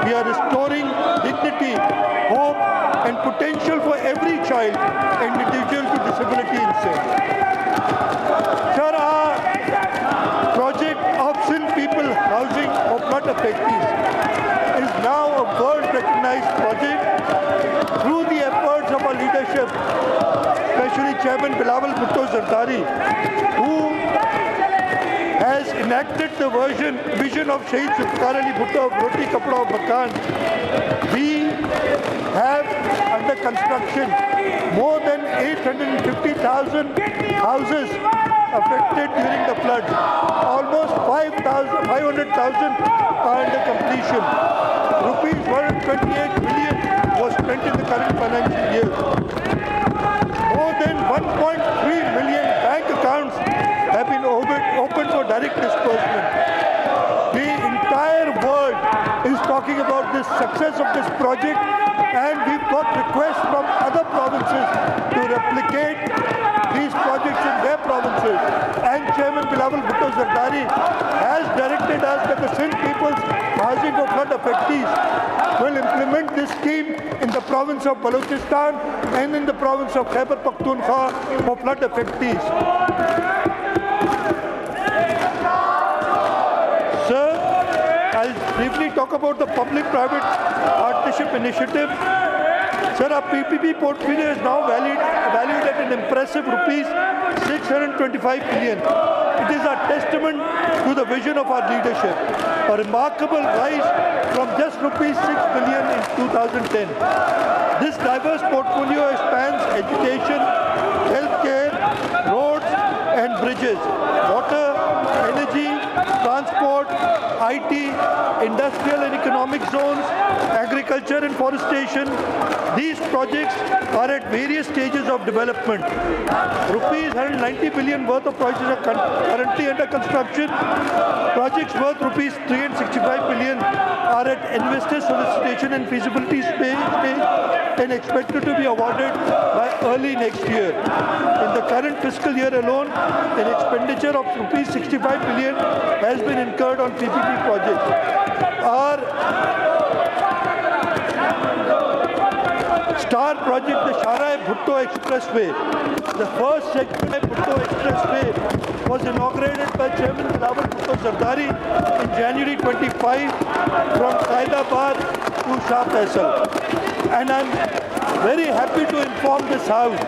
we are restoring dignity, hope and potential for every child and individual with disability in Sindh. Sir, our project of Sindh People Housing for Flood Affectees is now a world-recognized project through the efforts of our leadership, especially Chairman Bilawal Bhutto Zardari, who has enacted the vision of Shaheed Zulfikar Ali Bhutto of Roti Kapda of Makan. We have under construction more than 850,000 houses affected during the flood. Almost 500,000 are under completion. Rupees 128 billion was spent in the current financial year. More than 1.3 million bank accounts have been opened for direct disbursement. The entire world is talking about the success of this project, and we've got requests from other provinces to replicate these projects in their provinces. And Chairman Bilawal Bhutto Zardari has directed us that the Sindh People's Housing for Flood Affectees will implement this scheme in the province of Balochistan and in the province of Khyber Pakhtunkhwa for flood affectees. Sir, I'll briefly talk about the public-private partnership initiative. Sir, our PPP portfolio is now valued at an impressive rupees 625 billion. It is a testament to the vision of our leadership. A remarkable rise from just rupees 6 billion in 2010. This diverse portfolio spans education, healthcare, roads and bridges, water, energy, transport, IT, industrial and economic zones, agriculture and forestation. These projects are at various stages of development. Rupees 190 billion worth of projects are currently under construction. Projects worth rupees 365 billion are at investor solicitation and feasibility stage and expected to be awarded by early next year. In the current fiscal year alone, an expenditure of rupees 65 billion has been incurred on PPP projects. Our star project, the Shah Bhutto Expressway, the first section of Bhutto Expressway, was inaugurated by Chairman Bilawal Bhutto Zardari in January 25 from Hyderabad to Shah. And I'm very happy to inform this House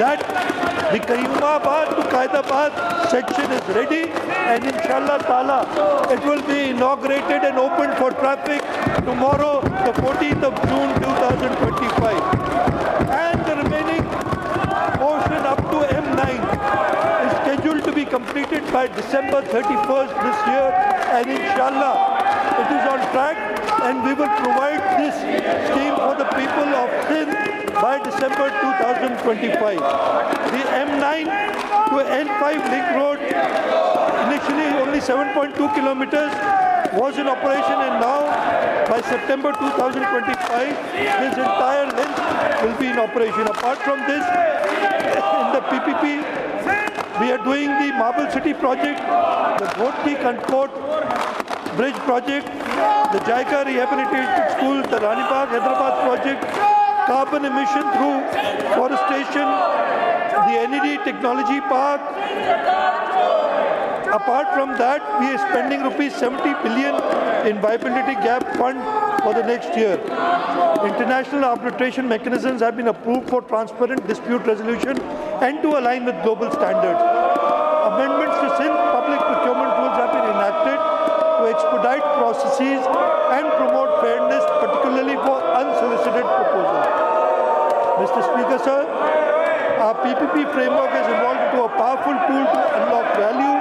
that the Karimabad to Hyderabad section is ready, and inshallah ta'ala it will be inaugurated and opened for traffic tomorrow, the 14th of June 2025. And the remaining portion up to M9 is scheduled to be completed by December 31st this year, and inshallah it is on track, and we will provide this scheme for the people of Sindh by December 2025. The M9 to N5 link road, initially only 7.2 kilometers, was in operation, and now by September 2025 this entire length will be in operation. Apart from this, in the PPP we are doing the Marble City project, the Ghotki Kantkot Bridge project, the Jaika Rehabilitated School, the Rani Bagh Hyderabad project, carbon emission through forestation, the NED Technology Park. Apart from that, we are spending rupees 70 billion in Viability Gap Fund for the next year. International arbitration mechanisms have been approved for transparent dispute resolution and to align with global standards. Amendments to Sindh public procurement rules have been enacted to expedite processes and promote fairness, particularly for unsolicited proposals. Mr. Speaker, sir, our PPP framework has evolved into a powerful tool to unlock value,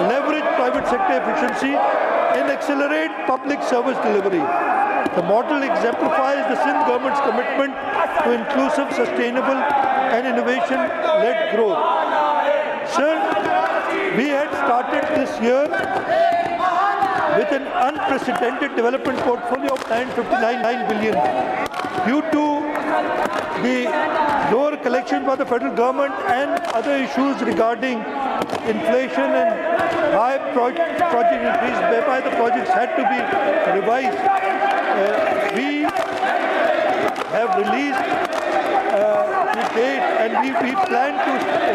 leverage private sector efficiency, and accelerate public service delivery. The model exemplifies the Sindh government's commitment to inclusive, sustainable, and innovation-led growth. Sir, we had started this year with an unprecedented development portfolio of 959 billion. Due to the lower collection by the federal government and other issues regarding inflation and high project increase, whereby the projects had to be revised, we have released to date, and we plan to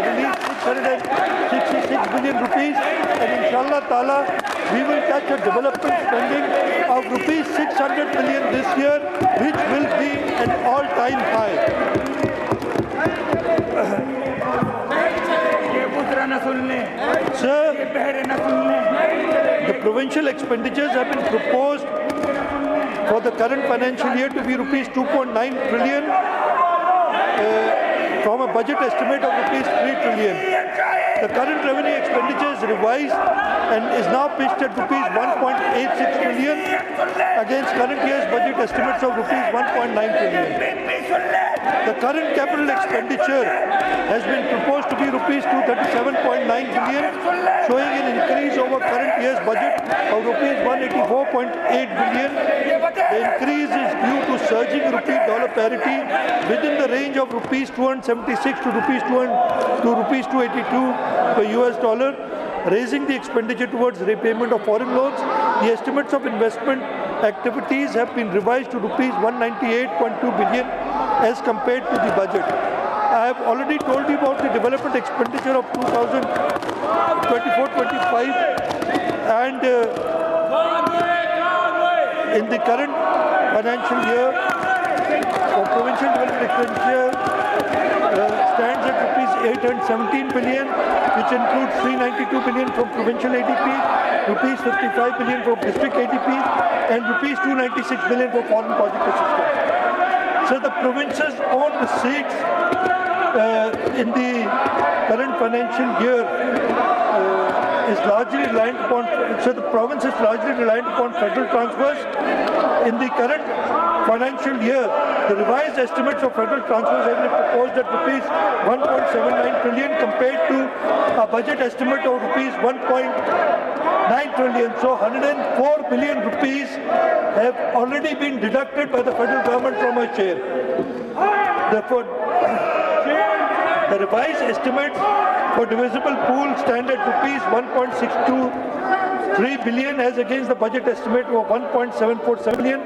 release 666 billion rupees, and inshallah ta'ala we will touch a development spending of rupees 600 billion this year, which will be an all-time high. Sir, the provincial expenditures have been proposed for the current financial year to be rupees 2.9 trillion from a budget estimate of rupees 3 trillion. The current revenue expenditure is revised and is now pitched at rupees 1.86 trillion against current year's budget estimates of rupees 1.9 trillion. The current capital expenditure has been proposed to be rupees 237.9 billion, showing an increase over current year's budget of rupees 184.8 billion. The increase is due to surging rupee-dollar parity within the range of rupees 276 to rupees 282 per US dollar, raising the expenditure towards repayment of foreign loans. The estimates of investment activities have been revised to rupees 198.2 billion as compared to the budget. I have already told you about the development expenditure of 2024-25 and in the current financial year, for provincial development expenditure stands at rupees 817 billion, which includes 392 billion from provincial ADP, rupees 55 billion from district ADP, and rupees 296 billion for foreign project assistance. So the province's own receipts in the current financial year is largely reliant upon, so the province is largely reliant upon federal transfers. In the current financial year, the revised estimates of federal transfers have been proposed at rupees 1.79 trillion compared to a budget estimate of rupees 1.9 trillion. So 104 billion rupees have already been deducted by the federal government from our share. Therefore, the revised estimates for divisible pool stand at rupees 1.623 billion as against the budget estimate of 1.747 billion.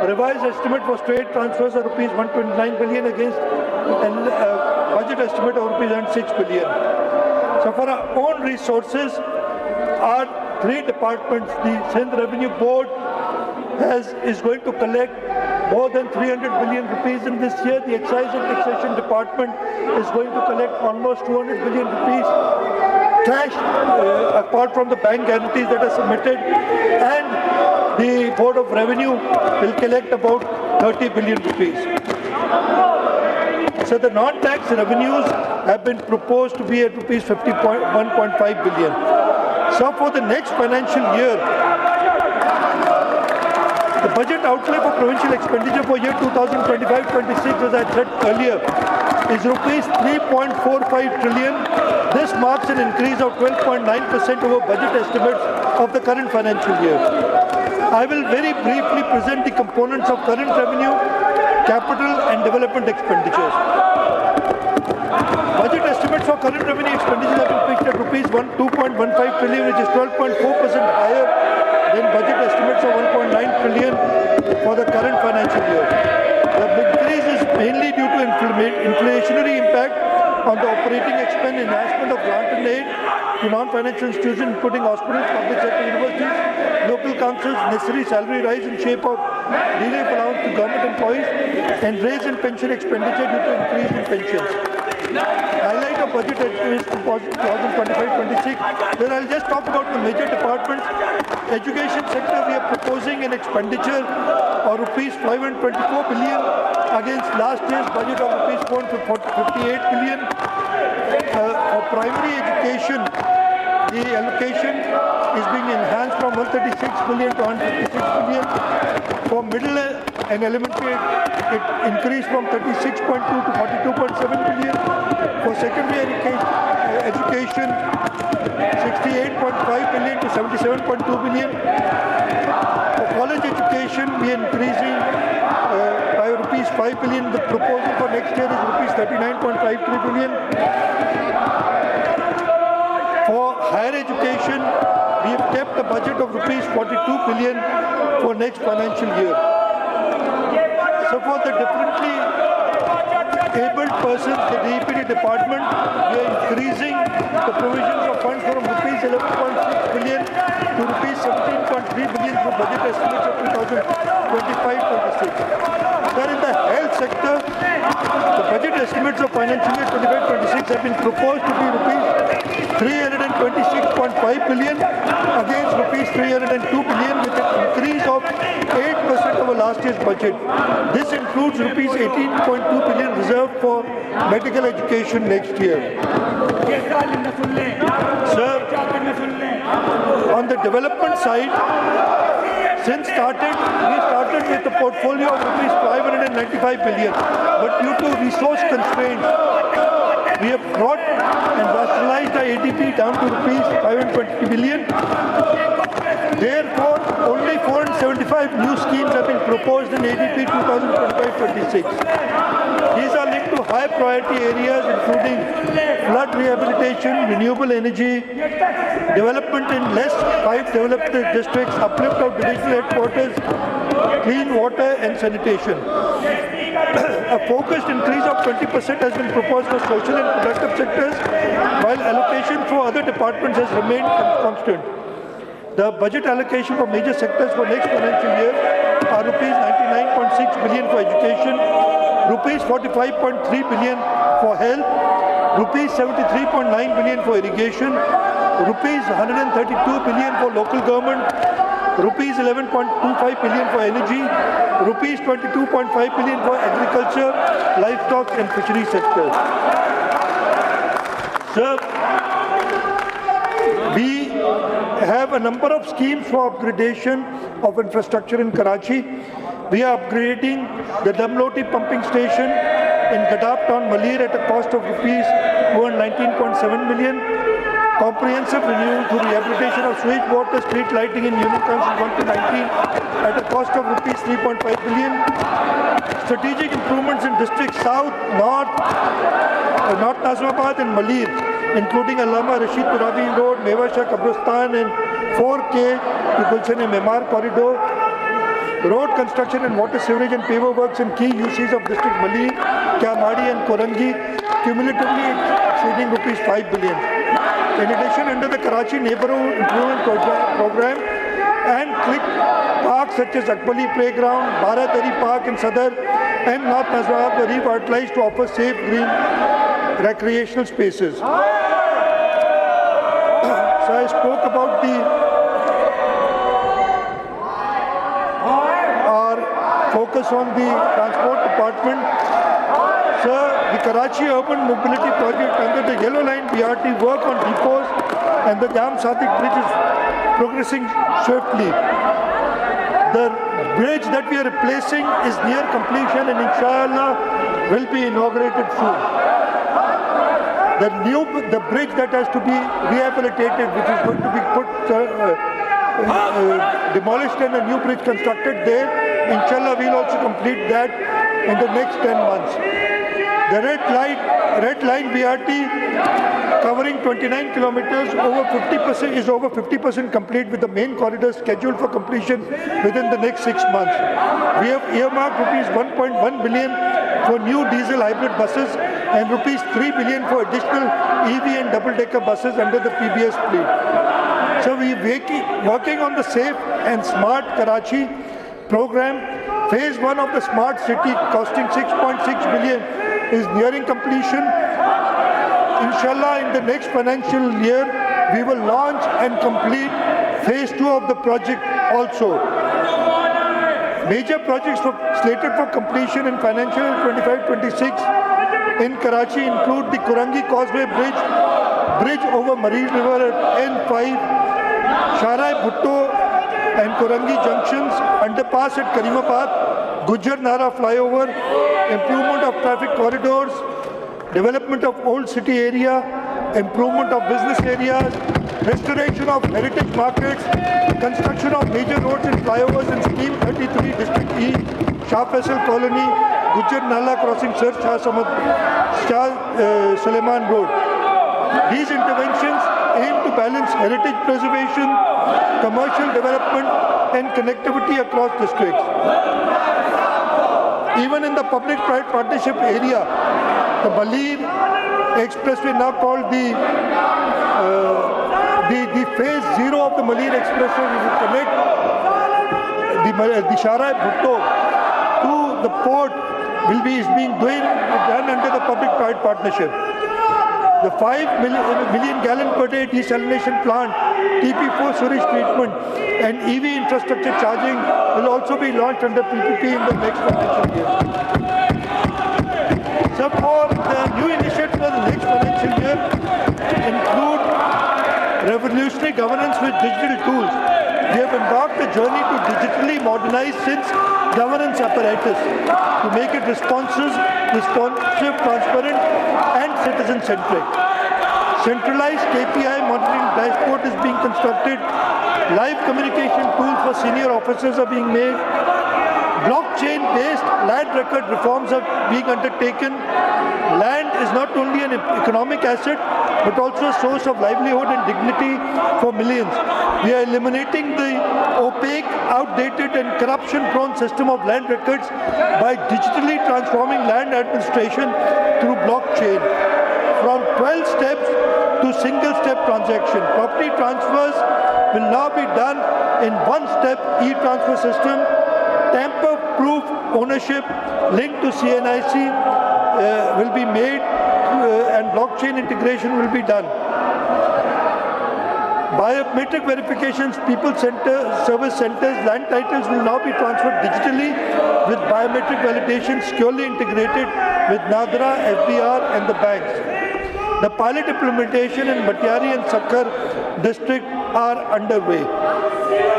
The revised estimate for straight transfers are rupees 129 billion against a budget estimate of rupees 6 billion. So for our own resources, our three departments, the Sindh Revenue Board is going to collect more than 300 billion rupees in this year. The Excise and Taxation Department is going to collect almost 200 billion rupees cash, apart from the bank guarantees that are submitted, and the Board of Revenue will collect about 30 billion rupees. So the non-tax revenues have been proposed to be at rupees 51.5 billion. So for the next financial year, the budget outlay for provincial expenditure for year 2025-26, as I said earlier, is rupees 3.45 trillion. This marks an increase of 12.9% over budget estimates of the current financial year. I will very briefly present the components of current revenue, capital and development expenditures. Budget estimates for current revenue expenditures have been pitched at rupees 2.15 trillion, which is 12.4% higher than budget estimates of 1.9 trillion for the current financial year. The increase is mainly due to inflationary impact on the operating expense, enhancement of grant and aid to non-financial institutions, including hospitals, public sector universities, local councils, necessary salary rise in shape of relief allowance to government employees, and raise in pension expenditure due to increase in pensions. Highlight of budget estimates 2025-26, where I'll just talk about the major departments. Education sector, we are proposing an expenditure of rupees 524 billion against last year's budget of rupees 458 billion. For primary education, the allocation is being enhanced from 136 billion to 156 billion. For middle and elementary, it increased from 36.2 to 42.7 billion. For secondary education, 68.5 billion to 77.2 billion. For college education, we are increasing by rupees 5 billion. The proposal for next year is rupees 39.53 billion. For higher education, we have kept a budget of rupees 42 billion for next financial year. So for the differently abled persons, the DEPD department, we are increasing the provisions of funds from rupees 11.6 billion to rupees 17.3 billion for budget estimates of 2025-26. Then in the health sector, the budget budget estimates of financial year 25-26 have been proposed to be rupees 326.5 billion against rupees 302 billion, with an increase of 8% over last year's budget. This includes rupees 18.2 billion reserved for medical education next year. Sir, on the development side, we started with a portfolio of rupees 595 billion, but due to resource constraints, we have brought and rationalized the ADP down to rupees 520 billion. Therefore, only 475 new schemes have been proposed in ADP 2025-26. These are linked to high priority areas including flood rehabilitation, renewable energy, development in less 5 developed districts, uplift of divisional headquarters, clean water and sanitation. A focused increase of 20% has been proposed for social and productive sectors, while allocation for other departments has remained constant. The budget allocation for major sectors for next financial year are rupees 99.6 billion for education, rupees 45.3 billion for health, rupees 73.9 billion for irrigation, rupees 132 billion for local government, rupees 11.25 billion for energy, rupees 22.5 billion for agriculture, livestock and fishery sector. Sir, we have a number of schemes for upgradation of infrastructure in Karachi. We are upgrading the Damloti pumping station in Gadap Town, Malir at a cost of rupees 219.7 million. Comprehensive renewal through rehabilitation of sewage water, street lighting in Unit Council 1 to 19 at a cost of rupees 3.5 billion. Strategic improvements in districts South, North Islamabad and Malir, including Allama Rashid Turabi Road, Meva Shah Kabristan and 4K to Gulshan-e-Memar corridor. Road construction and water sewerage and paver works in key UCs of district Malir, Kyamadi and Korangi, cumulatively exceeding rupees 5 billion. In addition, under the Karachi Neighborhood Improvement Program and click parks such as Akbali Playground, Bharatari Park in Sadar and North Nazarabad were revitalized to offer safe green recreational spaces. So I spoke about our focus on the transport department. Sir, the Karachi Urban Mobility Project under the Yellow Line BRT work on depots and the Jam Sadiq Bridge is progressing swiftly. The bridge that we are replacing is near completion and inshallah will be inaugurated soon. The bridge that has to be rehabilitated, which is going to be demolished and a new bridge constructed there, inshallah we'll also complete that in the next 10 months. The red line BRT covering 29 kilometers is over 50% complete, with the main corridor scheduled for completion within the next 6 months. We have earmarked rupees 1.1 billion for new diesel hybrid buses and rupees 3 billion for additional EV and double-decker buses under the PBS fleet. So we are working on the Safe and Smart Karachi program. Phase 1 of the Smart City costing 6.6 billion is nearing completion. Inshallah, in the next financial year, we will launch and complete phase 2 of the project also. Major projects slated for completion in financial year 25-26 in Karachi include the Kurangi Causeway Bridge over Marine River at N5, Sharai Bhutto and Kurangi Junctions, underpass at Karimabad, Gujar Nara flyover, improvement of traffic corridors, development of old city area, improvement of business areas, restoration of heritage markets, construction of major roads and flyovers in Scheme 33 District E, Shah Faisal Colony, Gujar Nala crossing Sir Shah Suleiman Road. These interventions aim to balance heritage preservation, commercial development and connectivity across districts. Even in the public-private partnership area, the Malir Expressway, now called the phase 0 of the Malir Expressway, we will connect the Sharai Bhutto to the port is being done under the public-private partnership. The 5 million gallon per day desalination plant, TP4 sewage treatment, and EV infrastructure charging will also be launched under PPP in the next financial year. Some of the new initiatives for the next financial year include revolutionary governance with digital tools. We have embarked a journey to digitally modernize Sindh's governance apparatus to make it responsive, transparent, and citizen-centric. Centralized KPI monitoring dashboard is being constructed. Live communication tools for senior officers are being made. Blockchain-based land record reforms are being undertaken. Land is not only an economic asset, but also a source of livelihood and dignity for millions. We are eliminating the opaque, outdated, and corruption-prone system of land records by digitally transforming land administration through blockchain. From 12 steps to single-step transaction. Property transfers will now be done in one-step e-transfer system. Tamper-proof ownership linked to CNIC will be made and blockchain integration will be done. Biometric verifications, people service centers, land titles will now be transferred digitally with biometric validation securely integrated with NADRA, FBR and the banks. The pilot implementation in Batiari and Sakkar district are underway.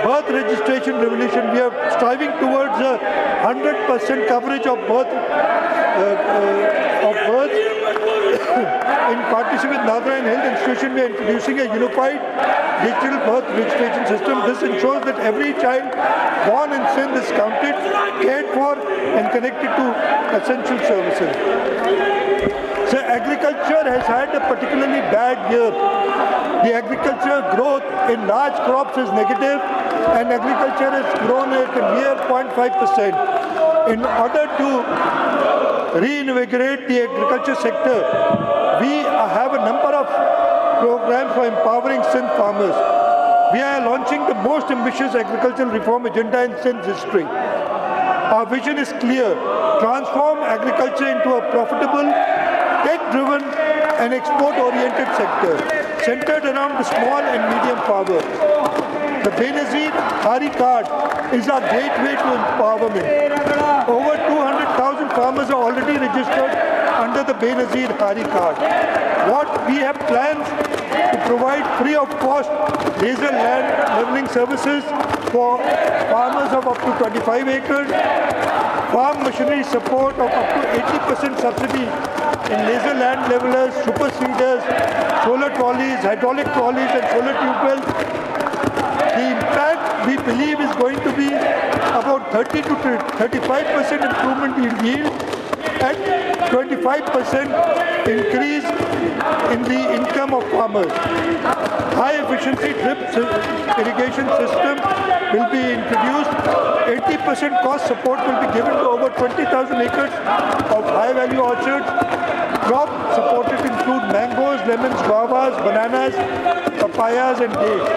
Birth registration revolution, we are striving towards a 100% coverage of birth in partnership with NADRA and health institution. We are introducing a unified digital birth registration system. This ensures that every child born in Sindh is counted, cared for and connected to essential services. So agriculture has had a particularly bad year. The agriculture growth in large crops is negative and agriculture has grown at a mere 0.5%. In order to reinvigorate the agriculture sector, we have a number of programs for empowering Sindh farmers. We are launching the most ambitious agricultural reform agenda in Sindh's history. Our vision is clear: transform agriculture into a profitable, tech-driven and export-oriented sector, centered around the small and medium farmer. The Benazir Hari card is our gateway to empowerment. Over 200,000 farmers are already registered under the Benazir Hari card. What we have plans to provide free of cost laser land leveling services for farmers of up to 25 acres, farm machinery support of up to 80% subsidy in laser land levelers, super seeders, solar trolleys, hydraulic trolleys and solar tube wells. The impact we believe is going to be about 30 to 35% improvement in yield and 25% increase in the income of farmers. High efficiency drip irrigation system will be introduced. 80% cost support will be given to over 20,000 acres of high value orchards. Crop supported include mangoes, lemons, guavas, bananas, papayas and dates.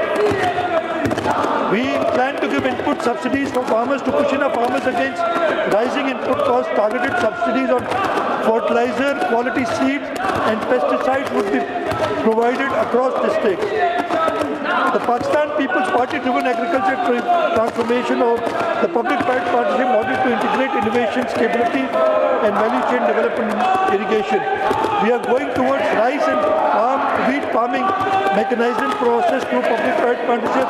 We plan to give input subsidies for farmers to cushion our farmers against rising input costs. Targeted subsidies on fertilizer, quality seeds and pesticides would be provided across districts. The Pakistan People's Party-driven agriculture transformation of the public-private partnership model to integrate innovation, stability and value chain development in irrigation. We are going towards rice and wheat farming mechanization process through public-private partnership,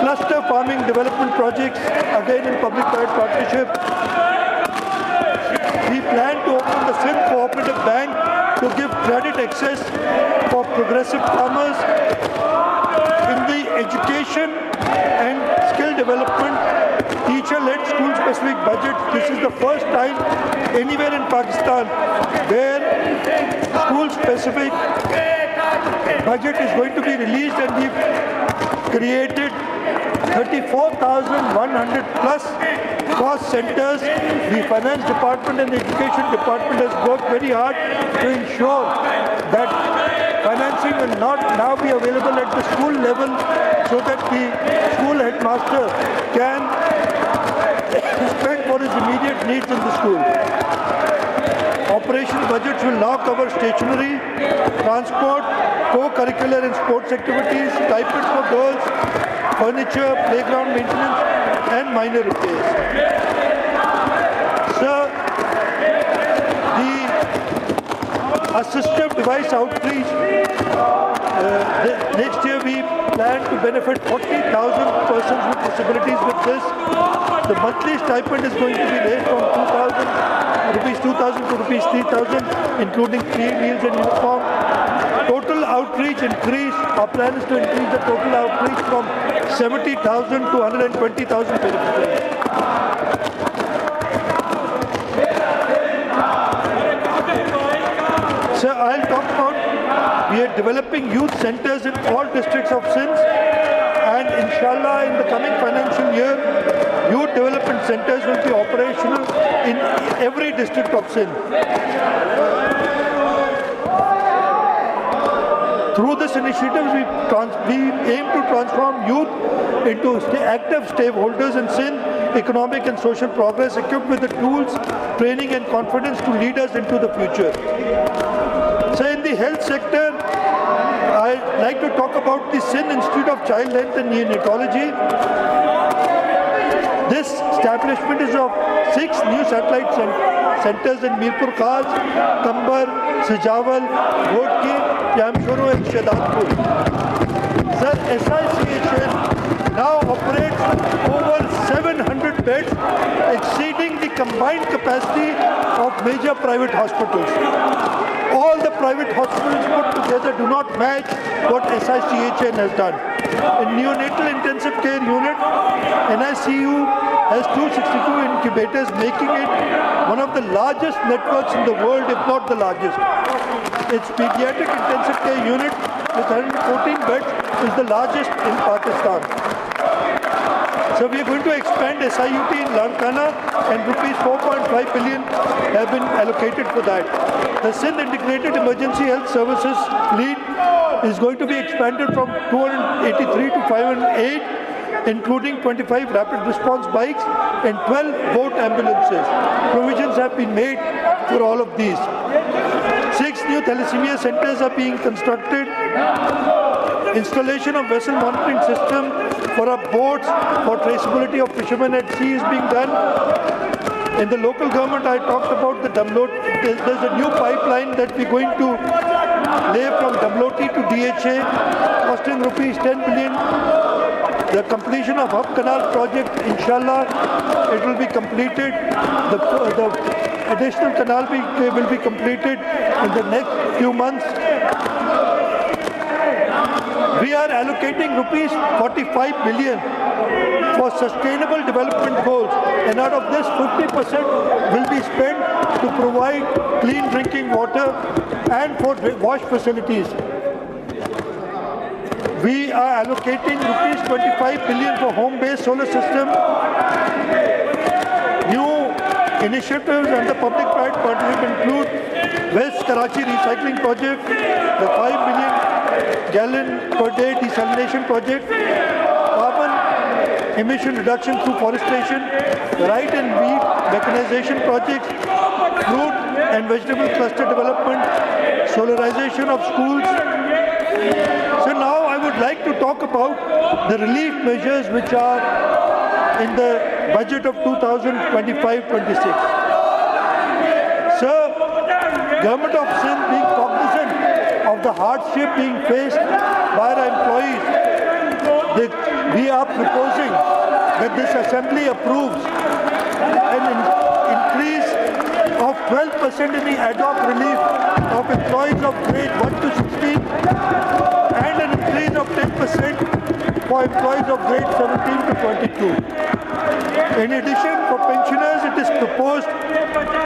cluster farming development projects, again in public-private partnership. We plan to open the Sindh Cooperative Bank to give credit access for progressive farmers. In the education and skill development, teacher-led school-specific budget. This is the first time anywhere in Pakistan where school-specific budget is going to be released, and we've created 34,100 plus cost centers. The finance department and the education department has worked very hard to ensure that financing will not now be available at the school level so that the school headmaster can spend for his immediate needs in the school. budgets will now cover stationery, transport, co-curricular and sports activities, diapers for girls, furniture, playground maintenance, and minor repairs. Sir, the assistive device outreach, next year we plan to benefit 40,000 persons with disabilities with this. The monthly stipend is going to be raised from rupees 2,000 to rupees 3,000, including free meals and uniform. Total outreach increase, our plan is to increase the total outreach from 70,000 to 120,000 beneficiaries. Sir, I'll talk about, we are developing youth centers in all districts of Sindh, and inshallah in the coming financial year, youth development centers will be operational in every district of Sindh. Through this initiative, we aim to transform youth into active stakeholders in Sindh economic and social progress, equipped with the tools, training and confidence to lead us into the future. So in the health sector, I'd like to talk about the Sindh Institute of Child Health and Neonatology. This establishment is of 6 new satellite centers in Mirpur Khas, Kambar, Sajawal, Ghodki, Jamshoro and Shahidpur. Sir, SICHN now operates over 700 beds, exceeding the combined capacity of major private hospitals. All the private hospitals put together do not match what SICHN has done. In neonatal intensive care unit, NICU has 262 incubators, making it one of the largest networks in the world, if not the largest. Its pediatric intensive care unit with 114 beds is the largest in Pakistan. So we are going to expand SIUT in Larkana, and rupees 4.5 billion have been allocated for that. The Sindh Integrated Emergency Health Services fleet is going to be expanded from 283 to 508, including 25 rapid response bikes and 12 boat ambulances. Provisions have been made for all of these. 6 new thalassemia centers are being constructed. Installation of vessel monitoring system for our boats for traceability of fishermen at sea is being done. In the local government, I talked about the Damloti. There's a new pipeline that we're going to lay from Damloti to DHA, costing rupees 10 billion. The completion of Hub Canal project, inshallah, it will be completed. The additional canal will be completed in the next few months. We are allocating rupees 45 billion for sustainable development goals, and out of this 50% will be spent to provide clean drinking water and for wash facilities. We are allocating rupees 25 billion for home-based solar system. New initiatives under public-private partnership include West Karachi Recycling Project, the 5 million gallon per day desalination project, carbon emission reduction through forestation, right and wheat mechanization projects, fruit and vegetable cluster development, solarization of schools. So now I would like to talk about the relief measures which are in the budget of 2025-26. Sir, Government of Sindh, being cognizant of the hardship being faced by our employees, we are proposing that this Assembly approves an increase of 12% in the ad hoc relief of employees of grade 1 to 16 and an increase of 10% for employees of grade 17 to 22. In addition, for pensioners, it is proposed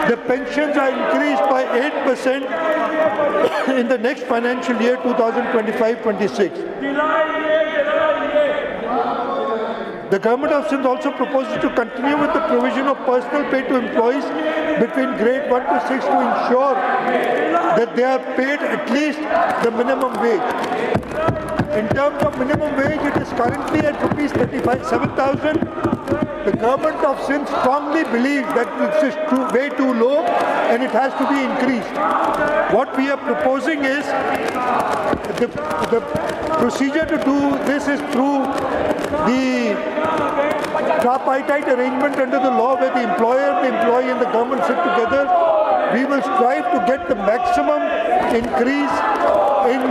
the pensions are increased by 8% in the next financial year 2025-26. The Government of Sindh also proposes to continue with the provision of personal pay to employees between grade 1 to 6 to ensure that they are paid at least the minimum wage. In terms of minimum wage, it is currently at rupees 7,000. The government of Sindh strongly believes that this is way too low and it has to be increased. What we are proposing is the procedure to do this is through the tripartite arrangement under the law where the employer, the employee and the government sit together. We will strive to get the maximum increase in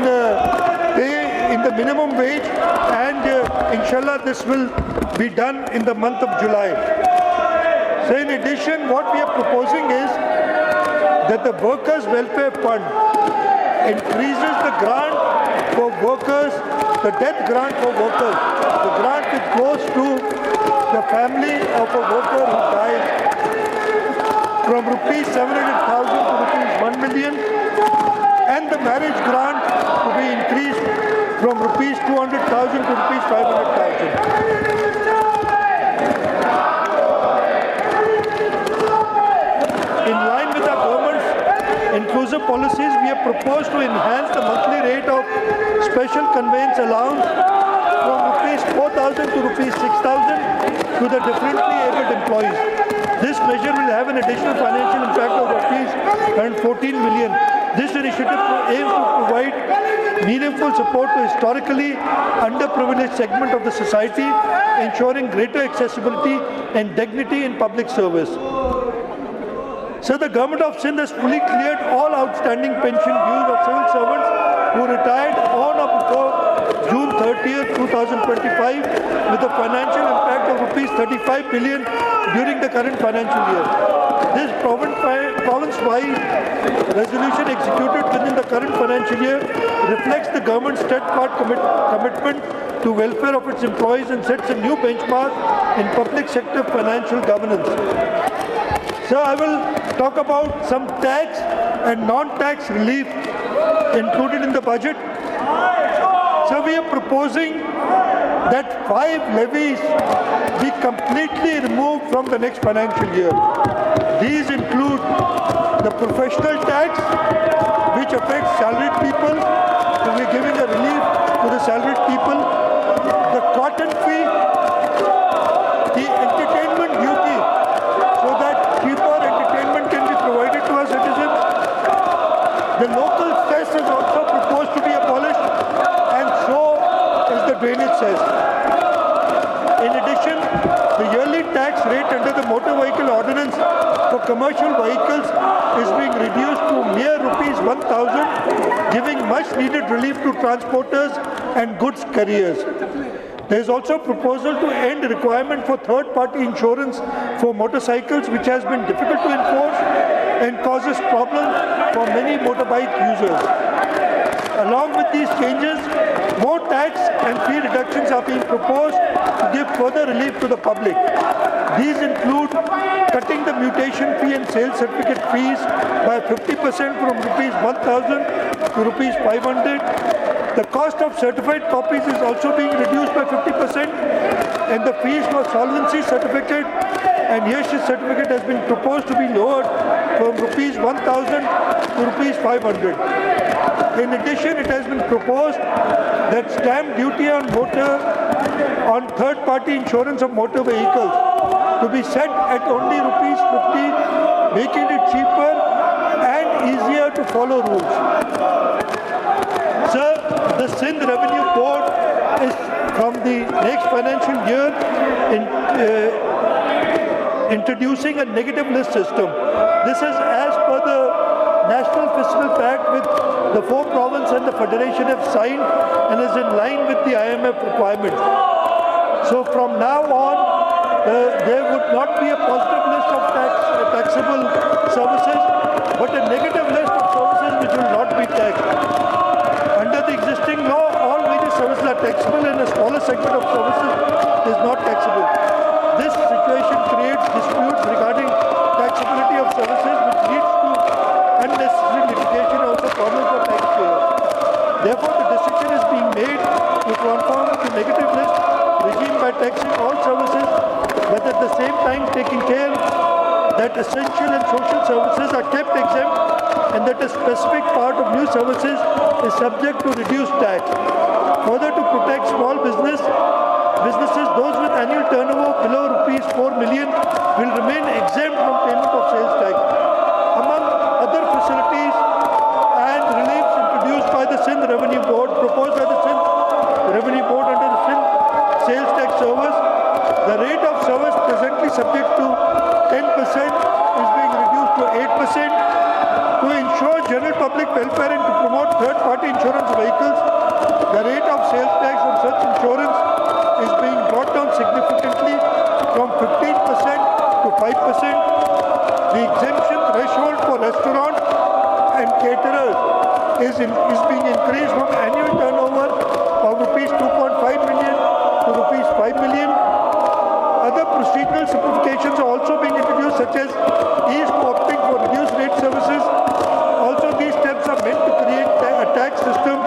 pay in the minimum wage, and inshallah this will be done in the month of July. So in addition, what we are proposing is that the Workers' Welfare Fund increases the grant for workers, the death grant for workers. The grant which goes to the family of a worker who dies from rupees 700,000 to rupees 1 million, and the marriage grant to be increased from rupees 200,000 to rupees 500,000. In line with our government's inclusive policies, we have proposed to enhance the monthly rate of special conveyance allowance from rupees 4,000 to rupees 6,000 to the differently abled employees. This measure will have an additional financial impact of rupees 114 million. This initiative aims to provide meaningful support to historically underprivileged segment of the society, ensuring greater accessibility and dignity in public service. So the government of Sindh has fully cleared all outstanding pension dues of civil servants who retired on or before June 30th, 2025 with a financial impact of rupees 35 billion during the current financial year. This province-wide resolution executed within the current financial year reflects the government's steadfast commitment to welfare of its employees and sets a new benchmark in public sector financial governance. So I will talk about some tax and non-tax relief included in the budget. So we are proposing that 5 levies be completely removed from the next financial year. These include the professional tax, which affects salaried people, so we are giving a relief to the salaried people, the cotton fee, the entertainment duty, so that cheaper entertainment can be provided to our citizens. The local cess is also proposed to be abolished, and so is the drainage cess. In addition, the yearly tax rate under the Motor Vehicle Ordinance for commercial vehicles is being reduced to mere rupees 1,000, giving much needed relief to transporters and goods carriers. There is also a proposal to end the requirement for third-party insurance for motorcycles, which has been difficult to enforce and causes problems for many motorbike users. Along with these changes, more tax and fee reductions are being proposed to give further relief to the public. These include cutting the mutation fee and sales certificate fees by 50% from rupees 1,000 to rupees 500. The cost of certified copies is also being reduced by 50%, and the fees for solvency certificate and Yeshish certificate has been proposed to be lowered from rupees 1,000 to rupees 500. In addition, it has been proposed that stamp duty on third-party insurance of motor vehicles to be set at only rupees 50, making it cheaper and easier to follow rules. Sir, the Sindh Revenue Board is from the next financial year introducing a negative list system. This is as per the National Fiscal Pact with the 4 provinces and the Federation have signed and is in line with the IMF requirements. So from now on, there would not be a positive list of taxable services, but a negative list of services which will not be taxed. Under the existing law, all major services are taxable and a smaller segment of services is not taxable. This situation creates disputes regarding taxability of services, which leads to unnecessary litigation and also problems for taxpayers. Therefore, the decision is being made to conform to negative list regime by taxing all services, but at the same time taking care that essential and social services are kept exempt and that a specific part of new services is subject to reduced tax. Further, to protect small businesses, those with annual turnover below rupees 4 will remain exempt from payment of sales tax. Among other facilities and reliefs introduced by the Sindh Revenue Board, proposed by the Sindh Revenue Board under the Sindh Sales Tax Service, the rate of service presently subject to 10% is being reduced to 8%. To ensure general public welfare and to promote third-party insurance vehicles, the rate of sales tax on such insurance is being brought down significantly from 15% to 5%. The exemption threshold for restaurants and caterers is being increased from annual turnover of rupees 2.5 million to rupees 5 million. Other procedural simplifications are also being introduced, such as ease opting for reduced rate services. Also, these steps are meant to create a tax system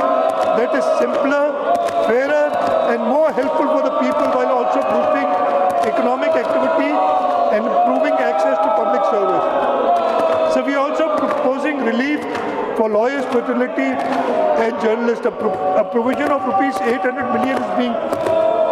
that is simpler, fairer, and more helpful for the people, while also boosting economic activity and improving access to public service. So we are also proposing relief for lawyers, fraternity, and journalists. A provision of rupees 800 million is being